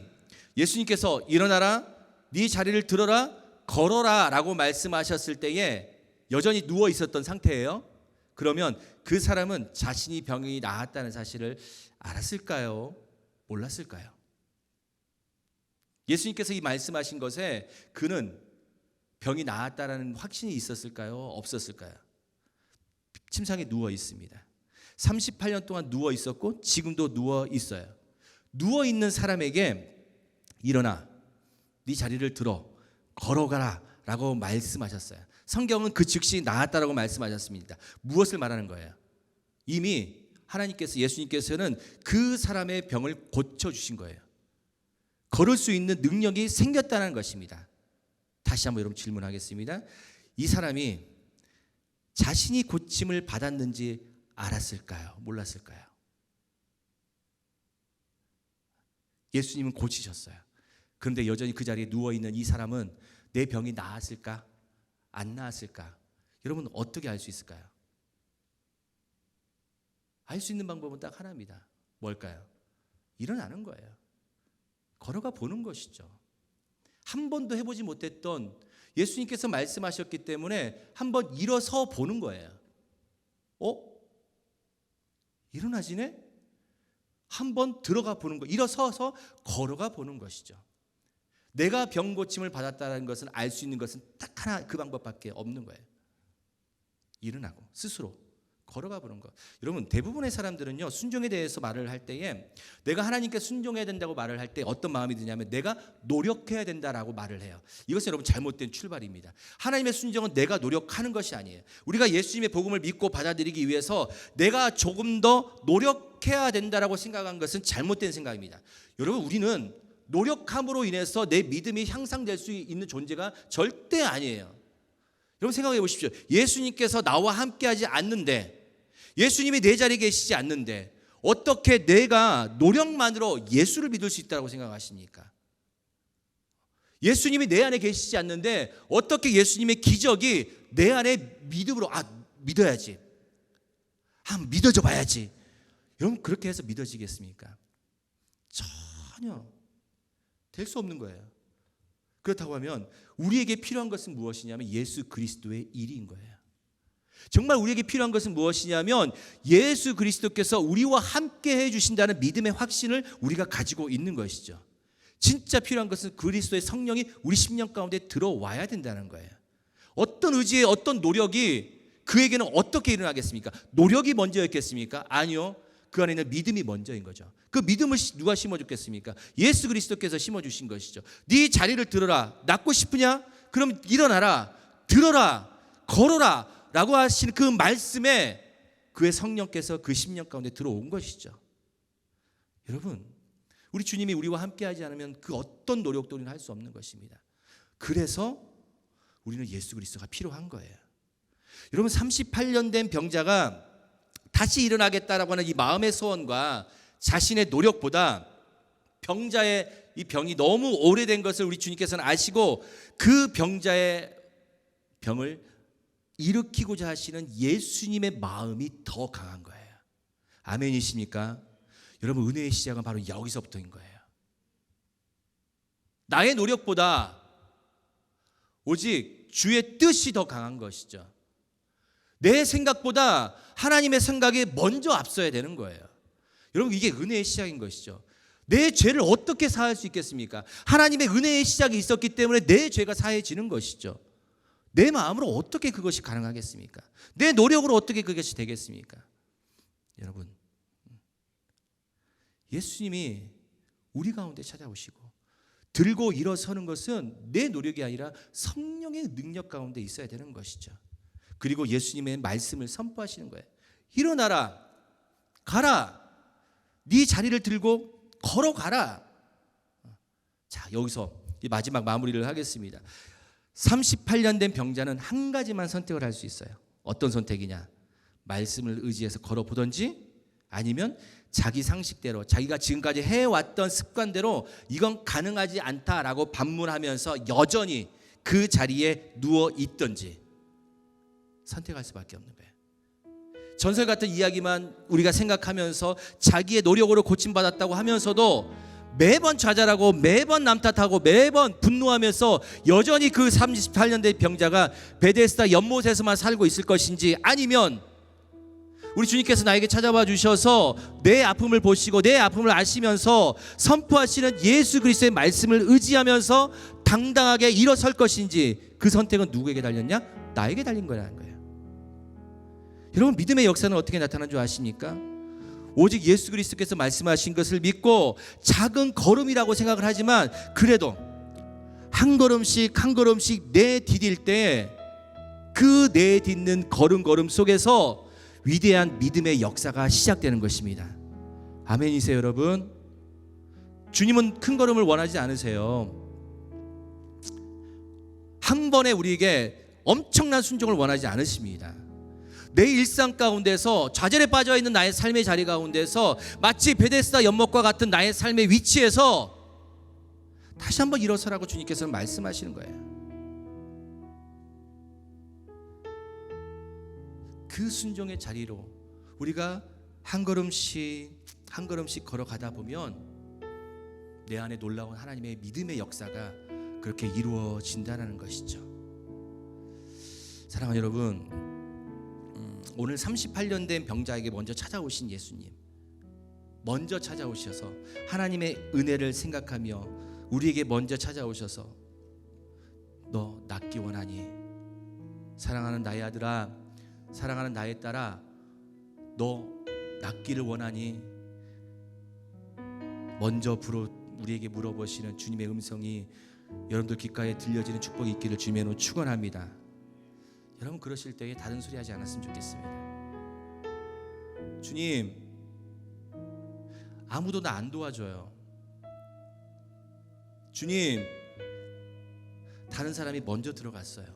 예수님께서 일어나라, 네 자리를 들어라, 걸어라 라고 말씀하셨을 때에 여전히 누워 있었던 상태예요. 그러면 그 사람은 자신이 병이 나았다는 사실을 알았을까요? 몰랐을까요? 예수님께서 이 말씀하신 것에 그는 병이 나았다라는 확신이 있었을까요? 없었을까요? 침상에 누워 있습니다. 38년 동안 누워 있었고 지금도 누워 있어요. 누워 있는 사람에게 일어나, 네 자리를 들어, 걸어가라 라고 말씀하셨어요. 성경은 그 즉시 나았다라고 말씀하셨습니다. 무엇을 말하는 거예요? 이미 하나님께서, 예수님께서는 그 사람의 병을 고쳐주신 거예요. 걸을 수 있는 능력이 생겼다는 것입니다. 다시 한번 여러분 질문하겠습니다. 이 사람이 자신이 고침을 받았는지 알았을까요? 몰랐을까요? 예수님은 고치셨어요. 그런데 여전히 그 자리에 누워있는 이 사람은 내 병이 나았을까? 안 나았을까? 여러분 어떻게 알 수 있을까요? 알 수 있는 방법은 딱 하나입니다. 뭘까요? 일어나는 거예요. 걸어가 보는 것이죠. 한 번도 해보지 못했던 예수님께서 말씀하셨기 때문에 한번 일어서 보는 거예요. 일어나지네? 한번 들어가 보는 거, 일어서서 걸어가 보는 것이죠. 내가 병 고침을 받았다는 것은 알 수 있는 것은 딱 하나, 그 방법밖에 없는 거예요. 일어나고 스스로 걸어가 보는 것. 여러분, 대부분의 사람들은요, 순종에 대해서 말을 할 때에 내가 하나님께 순종해야 된다고 말을 할 때 어떤 마음이 드냐면 내가 노력해야 된다라고 말을 해요. 이것은 여러분 잘못된 출발입니다. 하나님의 순종은 내가 노력하는 것이 아니에요. 우리가 예수님의 복음을 믿고 받아들이기 위해서 내가 조금 더 노력해야 된다라고 생각한 것은 잘못된 생각입니다. 여러분, 우리는 노력함으로 인해서 내 믿음이 향상될 수 있는 존재가 절대 아니에요. 여러분 생각해 보십시오. 예수님께서 나와 함께하지 않는데, 예수님이 내 자리에 계시지 않는데 어떻게 내가 노력만으로 예수를 믿을 수 있다고 생각하십니까? 예수님이 내 안에 계시지 않는데 어떻게 예수님의 기적이 내 안에 믿음으로 믿어야지, 한번 믿어줘 봐야지. 여러분 그렇게 해서 믿어지겠습니까? 전혀 될 수 없는 거예요. 그렇다고 하면 우리에게 필요한 것은 무엇이냐면 예수 그리스도의 일인 거예요. 정말 우리에게 필요한 것은 무엇이냐면 예수 그리스도께서 우리와 함께 해주신다는 믿음의 확신을 우리가 가지고 있는 것이죠. 진짜 필요한 것은 그리스도의 성령이 우리 심령 가운데 들어와야 된다는 거예요. 어떤 의지의 어떤 노력이 그에게는 어떻게 일어나겠습니까? 노력이 먼저였겠습니까? 아니요. 그 안에는 믿음이 먼저인 거죠. 그 믿음을 누가 심어줬겠습니까? 예수 그리스도께서 심어주신 것이죠. 네 자리를 들어라. 낫고 싶으냐? 그럼 일어나라. 들어라. 걸어라. 라고 하신 그 말씀에 그의 성령께서 그 심령 가운데 들어온 것이죠. 여러분, 우리 주님이 우리와 함께하지 않으면 그 어떤 노력도 우리는 할 수 없는 것입니다. 그래서 우리는 예수 그리스도가 필요한 거예요. 여러분, 38년 된 병자가 다시 일어나겠다라고 하는 이 마음의 소원과 자신의 노력보다 병자의 이 병이 너무 오래된 것을 우리 주님께서는 아시고 그 병자의 병을 일으키고자 하시는 예수님의 마음이 더 강한 거예요. 아멘이십니까? 여러분, 은혜의 시작은 바로 여기서부터인 거예요. 나의 노력보다 오직 주의 뜻이 더 강한 것이죠. 내 생각보다 하나님의 생각이 먼저 앞서야 되는 거예요. 여러분, 이게 은혜의 시작인 것이죠. 내 죄를 어떻게 사할 수 있겠습니까? 하나님의 은혜의 시작이 있었기 때문에 내 죄가 사해지는 것이죠. 내 마음으로 어떻게 그것이 가능하겠습니까? 내 노력으로 어떻게 그것이 되겠습니까? 여러분, 예수님이 우리 가운데 찾아오시고 들고 일어서는 것은 내 노력이 아니라 성령의 능력 가운데 있어야 되는 것이죠. 그리고 예수님의 말씀을 선포하시는 거예요. 일어나라, 가라, 네 자리를 들고 걸어가라. 자, 여기서 마지막 마무리를 하겠습니다. 38년 된 병자는 한 가지만 선택을 할 수 있어요. 어떤 선택이냐? 말씀을 의지해서 걸어보든지 아니면 자기 상식대로 자기가 지금까지 해왔던 습관대로 이건 가능하지 않다라고 반문하면서 여전히 그 자리에 누워 있든지 선택할 수밖에 없는 거예요. 전설 같은 이야기만 우리가 생각하면서 자기의 노력으로 고침받았다고 하면서도 매번 좌절하고 매번 남 탓하고 매번 분노하면서 여전히 그 38년 된 병자가 베데스다 연못에서만 살고 있을 것인지, 아니면 우리 주님께서 나에게 찾아와 주셔서 내 아픔을 보시고 내 아픔을 아시면서 선포하시는 예수 그리스도의 말씀을 의지하면서 당당하게 일어설 것인지, 그 선택은 누구에게 달렸냐? 나에게 달린 거라는 거예요. 여러분, 믿음의 역사는 어떻게 나타나는 줄 아십니까? 오직 예수 그리스도께서 말씀하신 것을 믿고 작은 걸음이라고 생각을 하지만 그래도 한 걸음씩 한 걸음씩 내디딜 때 그 내딛는 걸음 속에서 위대한 믿음의 역사가 시작되는 것입니다. 아멘이세요, 여러분? 주님은 큰 걸음을 원하지 않으세요. 한 번에 우리에게 엄청난 순종을 원하지 않으십니다. 내 일상 가운데서 좌절에 빠져 있는 나의 삶의 자리 가운데서 마치 베데스다 연못과 같은 나의 삶의 위치에서 다시 한번 일어서라고 주님께서는 말씀하시는 거예요. 그 순종의 자리로 우리가 한 걸음씩 한 걸음씩 걸어가다 보면 내 안에 놀라운 하나님의 믿음의 역사가 그렇게 이루어진다는 것이죠. 사랑하는 여러분, 오늘 38년 된 병자에게 먼저 찾아오신 예수님, 먼저 찾아오셔서 하나님의 은혜를 생각하며 우리에게 먼저 찾아오셔서 너 낫기 원하니? 사랑하는 나의 아들아, 사랑하는 나의 딸아, 너 낫기를 원하니? 먼저 우리에게 물어보시는 주님의 음성이 여러분들 귓가에 들려지는 축복이 있기를 주님의 이름으로 축원합니다. 여러분, 그러실 때에 다른 소리 하지 않았으면 좋겠습니다. 주님, 아무도 나 안 도와줘요. 주님, 다른 사람이 먼저 들어갔어요.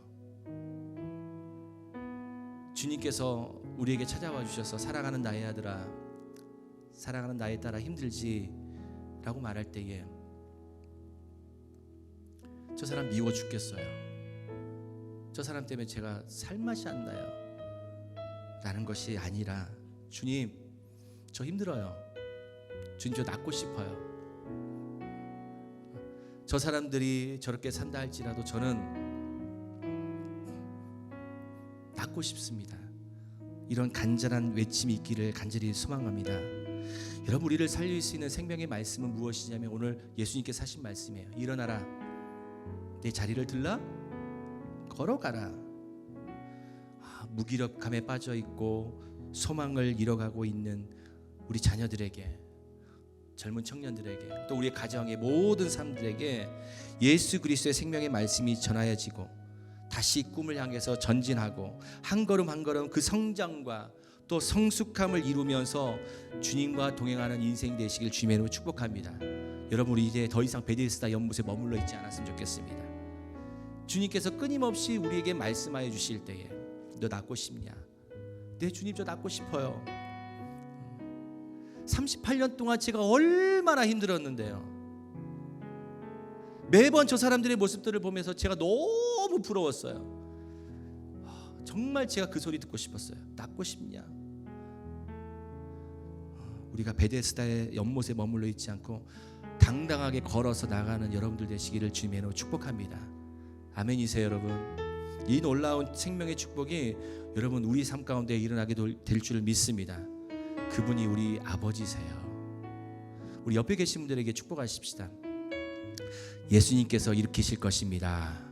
주님께서 우리에게 찾아와 주셔서 사랑하는 나의 아들아, 사랑하는 나의 딸아, 힘들지? 라고 말할 때에 저 사람 미워 죽겠어요, 저 사람 때문에 제가 살맛이 안 나요 라는 것이 아니라, 주님, 저 힘들어요. 주님, 저 낫고 싶어요. 저 사람들이 저렇게 산다 할지라도 저는 낫고 싶습니다. 이런 간절한 외침이 있기를 간절히 소망합니다. 여러분, 우리를 살릴 수 있는 생명의 말씀은 무엇이냐면 오늘 예수님께서 하신 말씀이에요. 일어나라, 내 자리를 들라, 걸어가라. 무기력함에 빠져 있고 소망을 잃어가고 있는 우리 자녀들에게, 젊은 청년들에게, 또 우리의 가정의 모든 사람들에게 예수 그리스도의 생명의 말씀이 전하여지고 다시 꿈을 향해서 전진하고 한 걸음 한 걸음 그 성장과 또 성숙함을 이루면서 주님과 동행하는 인생 되시길 주님의 이름으로 축복합니다. 여러분, 우리 이제 더 이상 베데스다 연못에 머물러 있지 않았으면 좋겠습니다. 주님께서 끊임없이 우리에게 말씀하여 주실 때에 너 낫고 싶냐? 네, 주님, 저 낫고 싶어요. 38년 동안 제가 얼마나 힘들었는데요. 매번 저 사람들의 모습들을 보면서 제가 너무 부러웠어요. 정말 제가 그 소리 듣고 싶었어요. 낫고 싶냐? 우리가 베데스다의 연못에 머물러 있지 않고 당당하게 걸어서 나가는 여러분들 되시기를 주님의 이름으로 축복합니다. 아멘이세요, 여러분. 이 놀라운 생명의 축복이 여러분 우리 삶 가운데 일어나게 될 줄 믿습니다. 그분이 우리 아버지세요. 우리 옆에 계신 분들에게 축복하십시다. 예수님께서 일으키실 것입니다.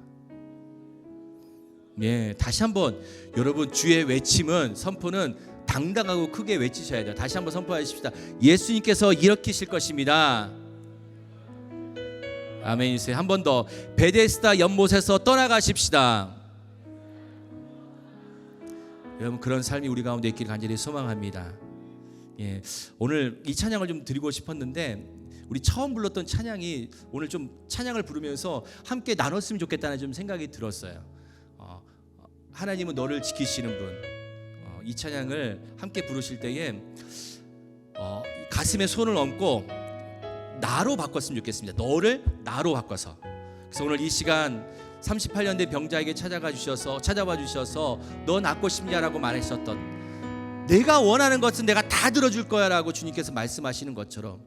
네, 다시 한번 여러분 주의 외침은 선포는 당당하고 크게 외치셔야 돼요. 다시 한번 선포하십시다. 예수님께서 일으키실 것입니다. 아멘이세요. 한 번 더. 베데스다 연못에서 떠나가십시다. 여러분 그런 삶이 우리 가운데 있기를 간절히 소망합니다. 예, 오늘 이 찬양을 좀 드리고 싶었는데 우리 처음 불렀던 찬양이 오늘 좀 찬양을 부르면서 함께 나눴으면 좋겠다는 좀 생각이 들었어요. 하나님은 너를 지키시는 분. 이 찬양을 함께 부르실 때에 가슴에 손을 얹고 나로 바꿨으면 좋겠습니다. 너를 나로 바꿔서. 그래서 오늘 이 시간 38년 된 병자에게 찾아와 주셔서 너 낫고 싶냐라고 말하셨던, 내가 원하는 것은 내가 다 들어줄 거야라고 주님께서 말씀하시는 것처럼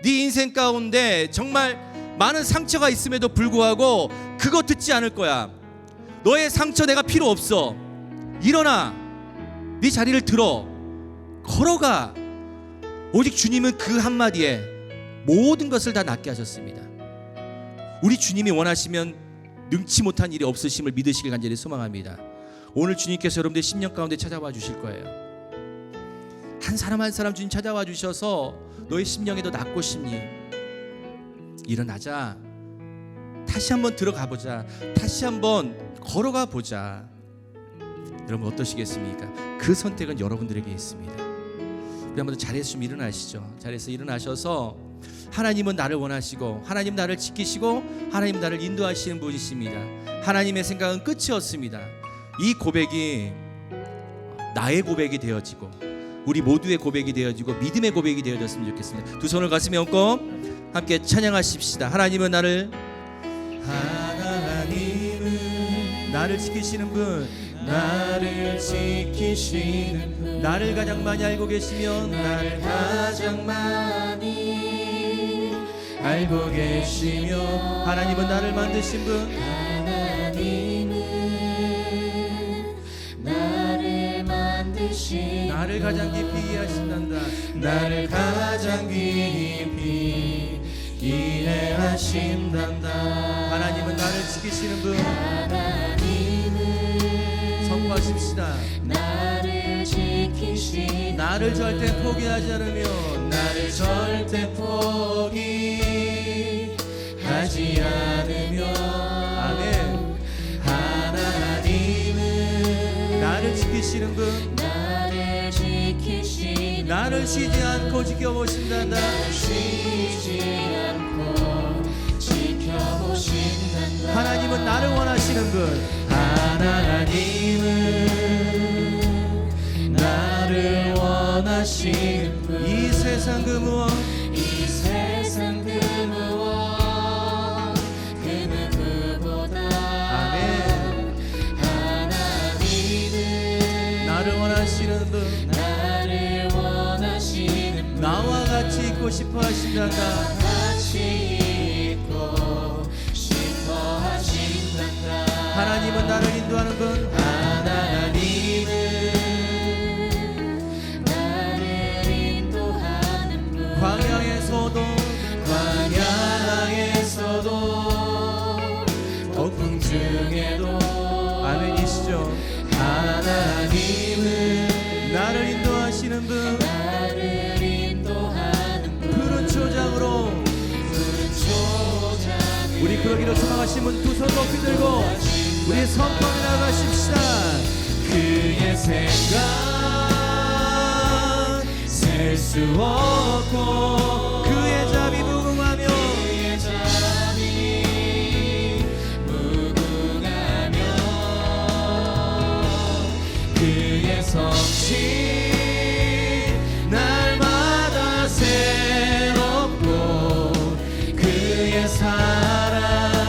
네 인생 가운데 정말 많은 상처가 있음에도 불구하고 그거 듣지 않을 거야. 너의 상처 내가 필요 없어. 일어나. 네 자리를 들어. 걸어가. 오직 주님은 그 한마디에 모든 것을 다 낫게 하셨습니다. 우리 주님이 원하시면 능치 못한 일이 없으심을 믿으시길 간절히 소망합니다. 오늘 주님께서 여러분들 심령 가운데 찾아와 주실 거예요. 한 사람 한 사람 주님 찾아와 주셔서 너의 심령에도 낫고 싶니? 일어나자. 다시 한번 들어가 보자. 다시 한번 걸어가 보자. 여러분 어떠시겠습니까? 그 선택은 여러분들에게 있습니다. 우리 한번 자리에서 좀 일어나시죠. 자리에서 일어나셔서 하나님은 나를 원하시고 하나님 나를 지키시고 하나님 나를 인도하시는 분이십니다. 하나님의 생각은 끝이 없습니다. 이 고백이 나의 고백이 되어지고 우리 모두의 고백이 되어지고 믿음의 고백이 되어졌으면 좋겠습니다. 두 손을 가슴에 얹고 함께 찬양하십시다. 하나님은 나를 지키시는 분, 나를 지키시는 분, 나를 가장 많이 알고 계시며 나를 가장 많이 알고 계시며 하나님은 나를 만드신 분, 하나님은 나를 만드신 나를 가장 깊이 이해하신단다. 나를 가장 깊이 이해하신단다. 하나님은 나를 지키시는 분, 하나님은 선포하십시다. 나를 지키시는 나를 절대 포기하지 않으며 나를 절대 포기하지 않으며 아멘. 하나님은 나를 지키시는 분, 나를 지키시는 나를 쉬지 않고 지켜보신단다. 쉬지 않고 지켜보신단다. 하나님은 나를 원하시는 분, 하나님은 나를 원하시는 분, 이 세상 그 무엇 이 세상 그 무엇 그 누구보다 아멘. 하나님은 나를 원하시는 분, 나를 원하시는 분, 나와 같이 있고 싶어 하신단다. 같이 있고 싶어 하신단다. 하나님은 나를 인도하는 분, 하나님은 나를 인도하는 분, 광야에서도 폭풍 중에도 아멘이시죠. 하나님은 나를 인도하시는 분, 나를 인도하는 분, 푸른 초장으로 푸른 초장 우리 그러기를 소망하신 분 두 손 높이 들고 우리 선포해 나가십시다. 그의 생각 셀 수 없고 그의 자비 무궁하며 그의 자비 무궁하며 그의 성실 날마다 새롭고 그의 사랑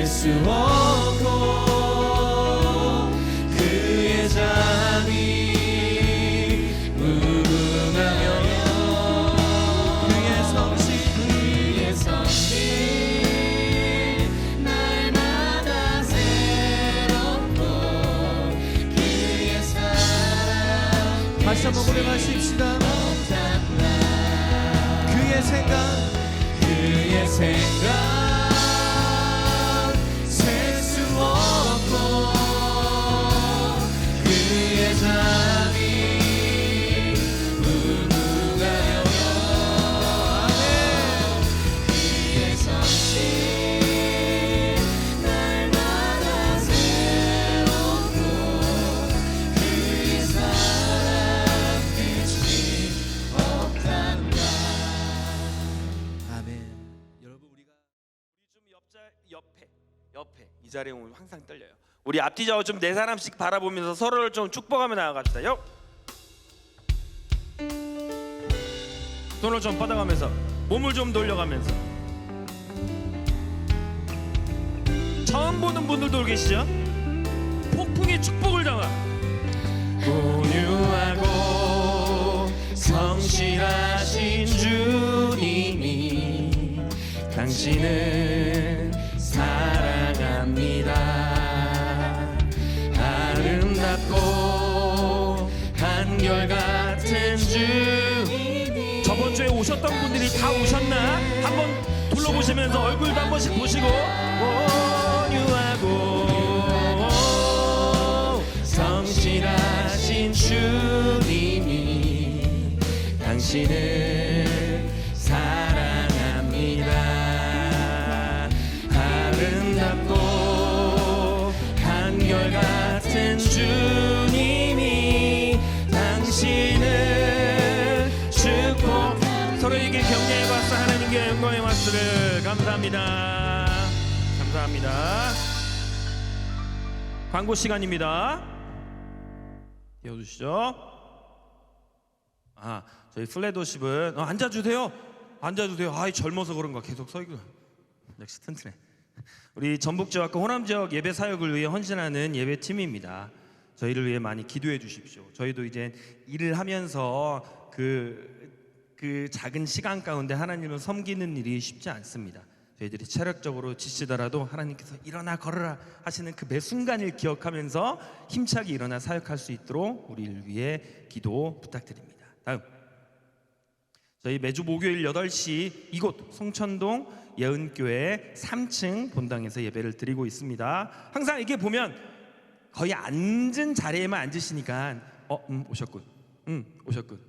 셀 수 없고 그의 잠이 무궁하며 그의 성실 날마다 새롭고 그의 사랑 다시 한번 고백하십시다. 그의 생각 셀 수 없고 그의 잠이 무궁하며 그의 성실 날마다 새롭고 그의 사랑 끝이 없단다. 아멘. 여러분 우리가 좀 옆에 이 자리에 오면 항상 떨려요. 우리 앞뒤 좌우 좀 네 사람씩 바라보면서 서로를 좀 축복하며 나아갑시다요. 손을 좀 뻗어가면서 몸을 좀 돌려가면서 처음 보는 분들도 계시죠? 폭풍의 축복을 담아 온유하고 성실하신 주님이 당신은 사랑합니다. 아름답고 한결같은 주님이 저번 주에 오셨던 분들이 다 오셨나? 한번 둘러보시면서 얼굴도 한 번씩 보시고 온유하고 성실하신 주님이 당신을 사랑합니다. 아름답고 한결같은 주님이 당신을 축복. 서로에게 격려의 박수, 하나님께 영광의 박수를. 감사합니다. 감사합니다. 광고 시간입니다. 띄워주시죠. 저희 플래도십은 앉아주세요. 앉아주세요. 젊어서 그런가 계속 서 있고. 역시 튼튼해. 우리 전북지역과 호남지역 예배 사역을 위해 헌신하는 예배팀입니다. 저희를 위해 많이 기도해 주십시오. 저희도 이제 일을 하면서 그 작은 시간 가운데 하나님을 섬기는 일이 쉽지 않습니다. 저희들이 체력적으로 지치더라도 하나님께서 일어나 걸어라 하시는 그 매 순간을 기억하면서 힘차게 일어나 사역할 수 있도록 우리를 위해 기도 부탁드립니다. 다음, 저희 매주 목요일 8시 이곳 송천동 예은교회 3층 본당에서 예배를 드리고 있습니다. 항상 이렇게 보면 거의 앉은 자리에만 앉으시니까 오셨군. 오셨군.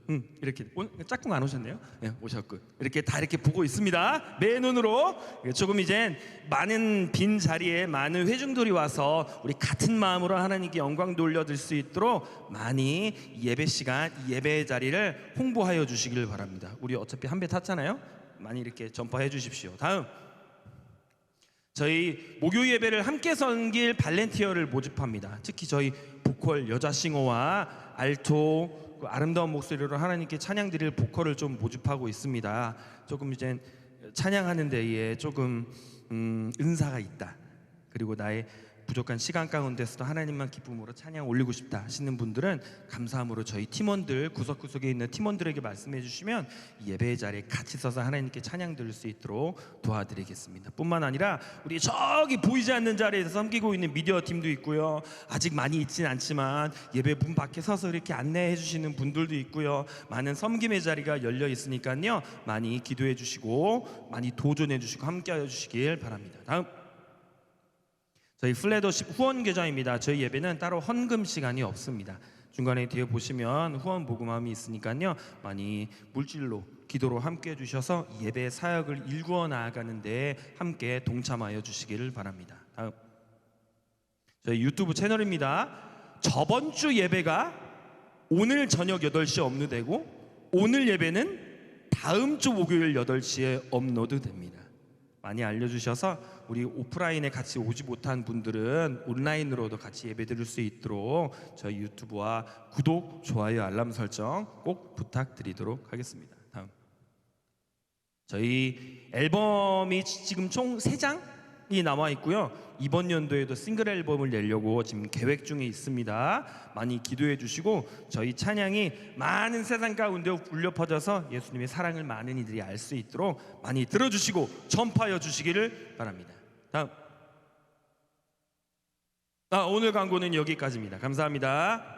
이렇게 짝꿍 안 오셨네요. 네, 오셨군. 이렇게 다 이렇게 보고 있습니다. 매 눈으로. 조금 이젠 많은 빈 자리에 많은 회중들이 와서 우리 같은 마음으로 하나님께 영광 돌려드릴 수 있도록 많이 예배 시간, 예배의 자리를 홍보하여 주시길 바랍니다. 우리 어차피 한 배 탔잖아요. 많이 이렇게 전파해 주십시오. 다음, 저희 목요 예배를 함께 섬길 발렌티어를 모집합니다. 특히 저희 보컬 여자 싱어와 알토, 그 아름다운 목소리로 하나님께 찬양 드릴 보컬을 좀 모집하고 있습니다. 조금 이제 찬양하는 데에 조금 은사가 있다. 그리고 나의 부족한 시간 가운데서도 하나님만 기쁨으로 찬양 올리고 싶다 하시는 분들은 감사함으로 저희 팀원들, 구석구석에 있는 팀원들에게 말씀해 주시면 예배의 자리에 같이 서서 하나님께 찬양 드릴 수 있도록 도와드리겠습니다. 뿐만 아니라 우리 저기 보이지 않는 자리에서 섬기고 있는 미디어 팀도 있고요. 아직 많이 있진 않지만 예배 문 밖에 서서 이렇게 안내해 주시는 분들도 있고요. 많은 섬김의 자리가 열려 있으니까요. 많이 기도해 주시고 많이 도전해 주시고 함께하여 주시길 바랍니다. 다음, 저희 플래더십 후원 계좌입니다. 저희 예배는 따로 헌금 시간이 없습니다. 중간에 뒤에 보시면 후원 모금함이 있으니까요. 많이 물질로 기도로 함께 해주셔서 예배 사역을 일구어 나아가는 데 함께 동참하여 주시기를 바랍니다. 다음, 저희 유튜브 채널입니다. 저번 주 예배가 오늘 저녁 8시에 업로드되고 오늘 예배는 다음 주 목요일 8시에 업로드됩니다. 많이 알려주셔서 우리 오프라인에 같이 오지 못한 분들은 온라인으로도 같이 예배드릴 수 있도록 저희 유튜브와 구독, 좋아요, 알람 설정 꼭 부탁드리도록 하겠습니다. 다음, 저희 앨범이 지금 총 3장 찬양이 남아 있고요. 이번 연도에도 싱글 앨범을 내려고 지금 계획 중에 있습니다. 많이 기도해 주시고 저희 찬양이 많은 세상 가운데 울려 퍼져서 예수님의 사랑을 많은 이들이 알 수 있도록 많이 들어주시고 전파하여 주시기를 바랍니다. 다음. 오늘 광고는 여기까지입니다. 감사합니다.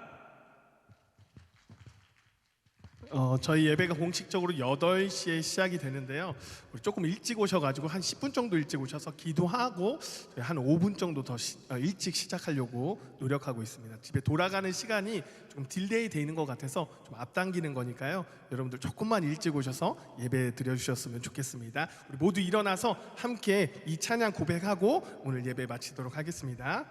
저희 예배가 공식적으로 8시에 시작이 되는데요. 우리 조금 일찍 오셔가지고 한 10분 정도 일찍 오셔서 기도하고 저희 한 5분 정도 더 일찍 시작하려고 노력하고 있습니다. 집에 돌아가는 시간이 좀 딜레이 돼 있는 것 같아서 좀 앞당기는 거니까요. 여러분들 조금만 일찍 오셔서 예배 드려주셨으면 좋겠습니다. 우리 모두 일어나서 함께 이 찬양 고백하고 오늘 예배 마치도록 하겠습니다.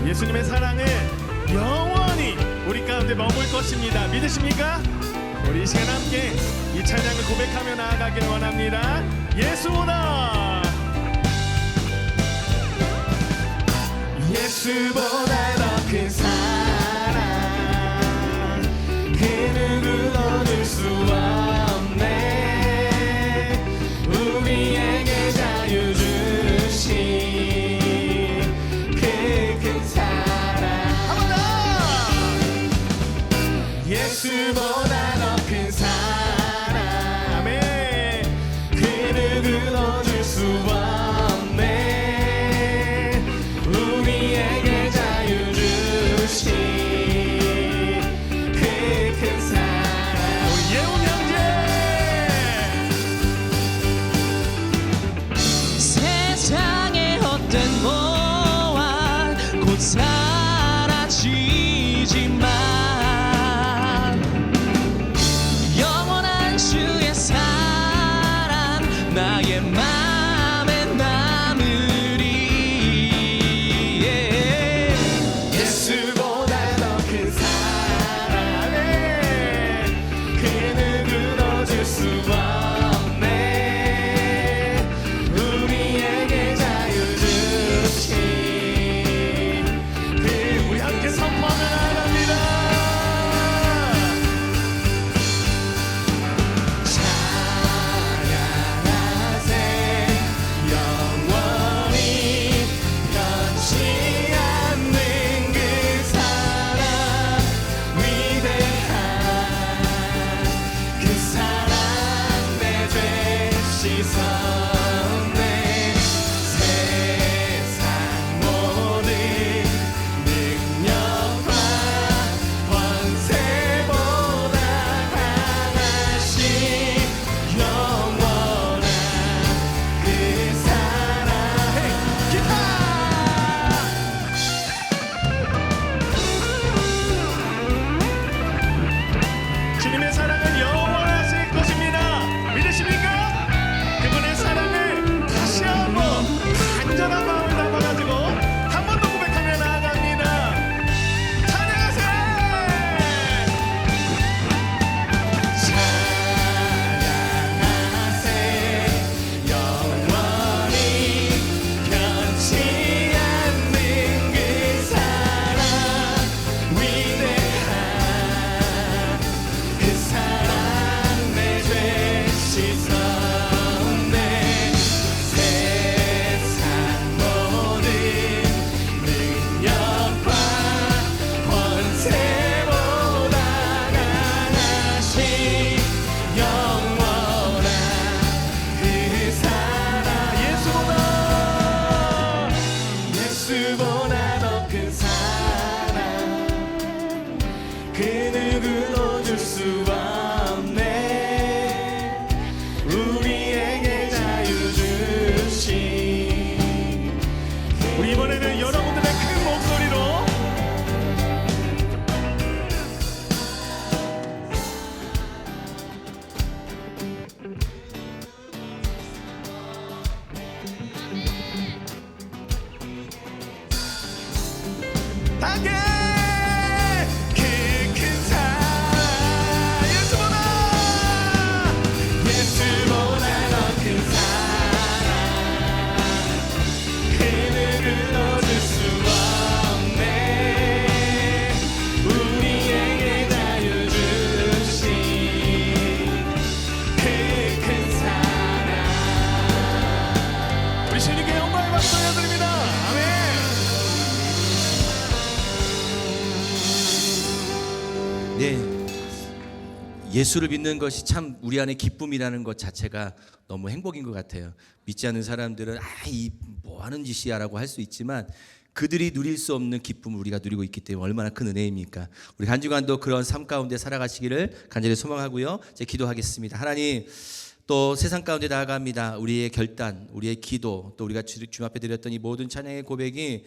예수님의 사랑은 영원히 우리 가운데 머물 것입니다. 믿으십니까? 우리 이 시간 함께 이 찬양을 고백하며 나아가길 원합니다. 예수보다 예수보다 더 큰 사랑 그 누구도 얻을 수 없네. 우리에게 자유 주신 예수보다 더 큰 사랑 아멘. 그 누구도 줄 수 없네. 우리에게 자유 주신 그 큰 사랑. 우리 예훈 형제 세상의 헛된 모아 곧 사라지지만 주의 사랑 나의 맘에 남으리. 예수보다 더 큰 사랑 그 누구도 줄 수 없네. 우리에게 자유 주신 우리 함께 선포하며 나아갑니다. 주님의 사랑은 영원하실 것입니다. 믿으십니까? 그분의 사랑을 다시 한번 간절한 마음을 담아가지고 한 번 더 고백하며 나아갑니다. 찬양하세요. 영원히 변치 않는 그 사랑 위대한 그 사랑 내 죄 씻었네. 세상 모든 능력과 권세보다 강하신 영원한 그 사랑. 예수보다 더 큰 사랑 그 누구도 줄 수 없네. 우리에게 자유 주신 우리 이번에는 여러분들의 큰 목소리로 함께 그 큰 사랑 네, 예수를 믿는 것이 참 우리 안에 기쁨이라는 것 자체가 너무 행복인 것 같아요. 믿지 않는 사람들은 이 뭐 하는 짓이야라고 할 수 있지만 그들이 누릴 수 없는 기쁨을 우리가 누리고 있기 때문에 얼마나 큰 은혜입니까? 우리 한 주간도 그런 삶 가운데 살아가시기를 간절히 소망하고요. 이제 기도하겠습니다. 하나님, 또 세상 가운데 나아갑니다. 우리의 결단, 우리의 기도, 또 우리가 주님 앞에 드렸던 이 모든 찬양의 고백이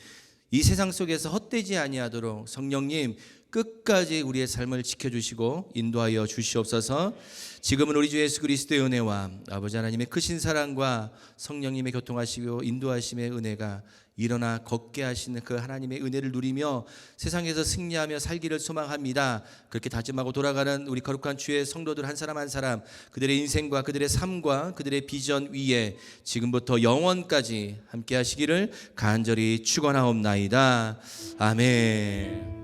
이 세상 속에서 헛되지 아니하도록 성령님 끝까지 우리의 삶을 지켜주시고 인도하여 주시옵소서. 지금은 우리 주 예수 그리스도의 은혜와 아버지 하나님의 크신 사랑과 성령님의 교통하시고 인도하심의 은혜가 일어나 걷게 하시는 그 하나님의 은혜를 누리며 세상에서 승리하며 살기를 소망합니다. 그렇게 다짐하고 돌아가는 우리 거룩한 주의 성도들 한 사람 한 사람, 그들의 인생과 그들의 삶과 그들의 비전 위에 지금부터 영원까지 함께 하시기를 간절히 축원하옵나이다. 아멘.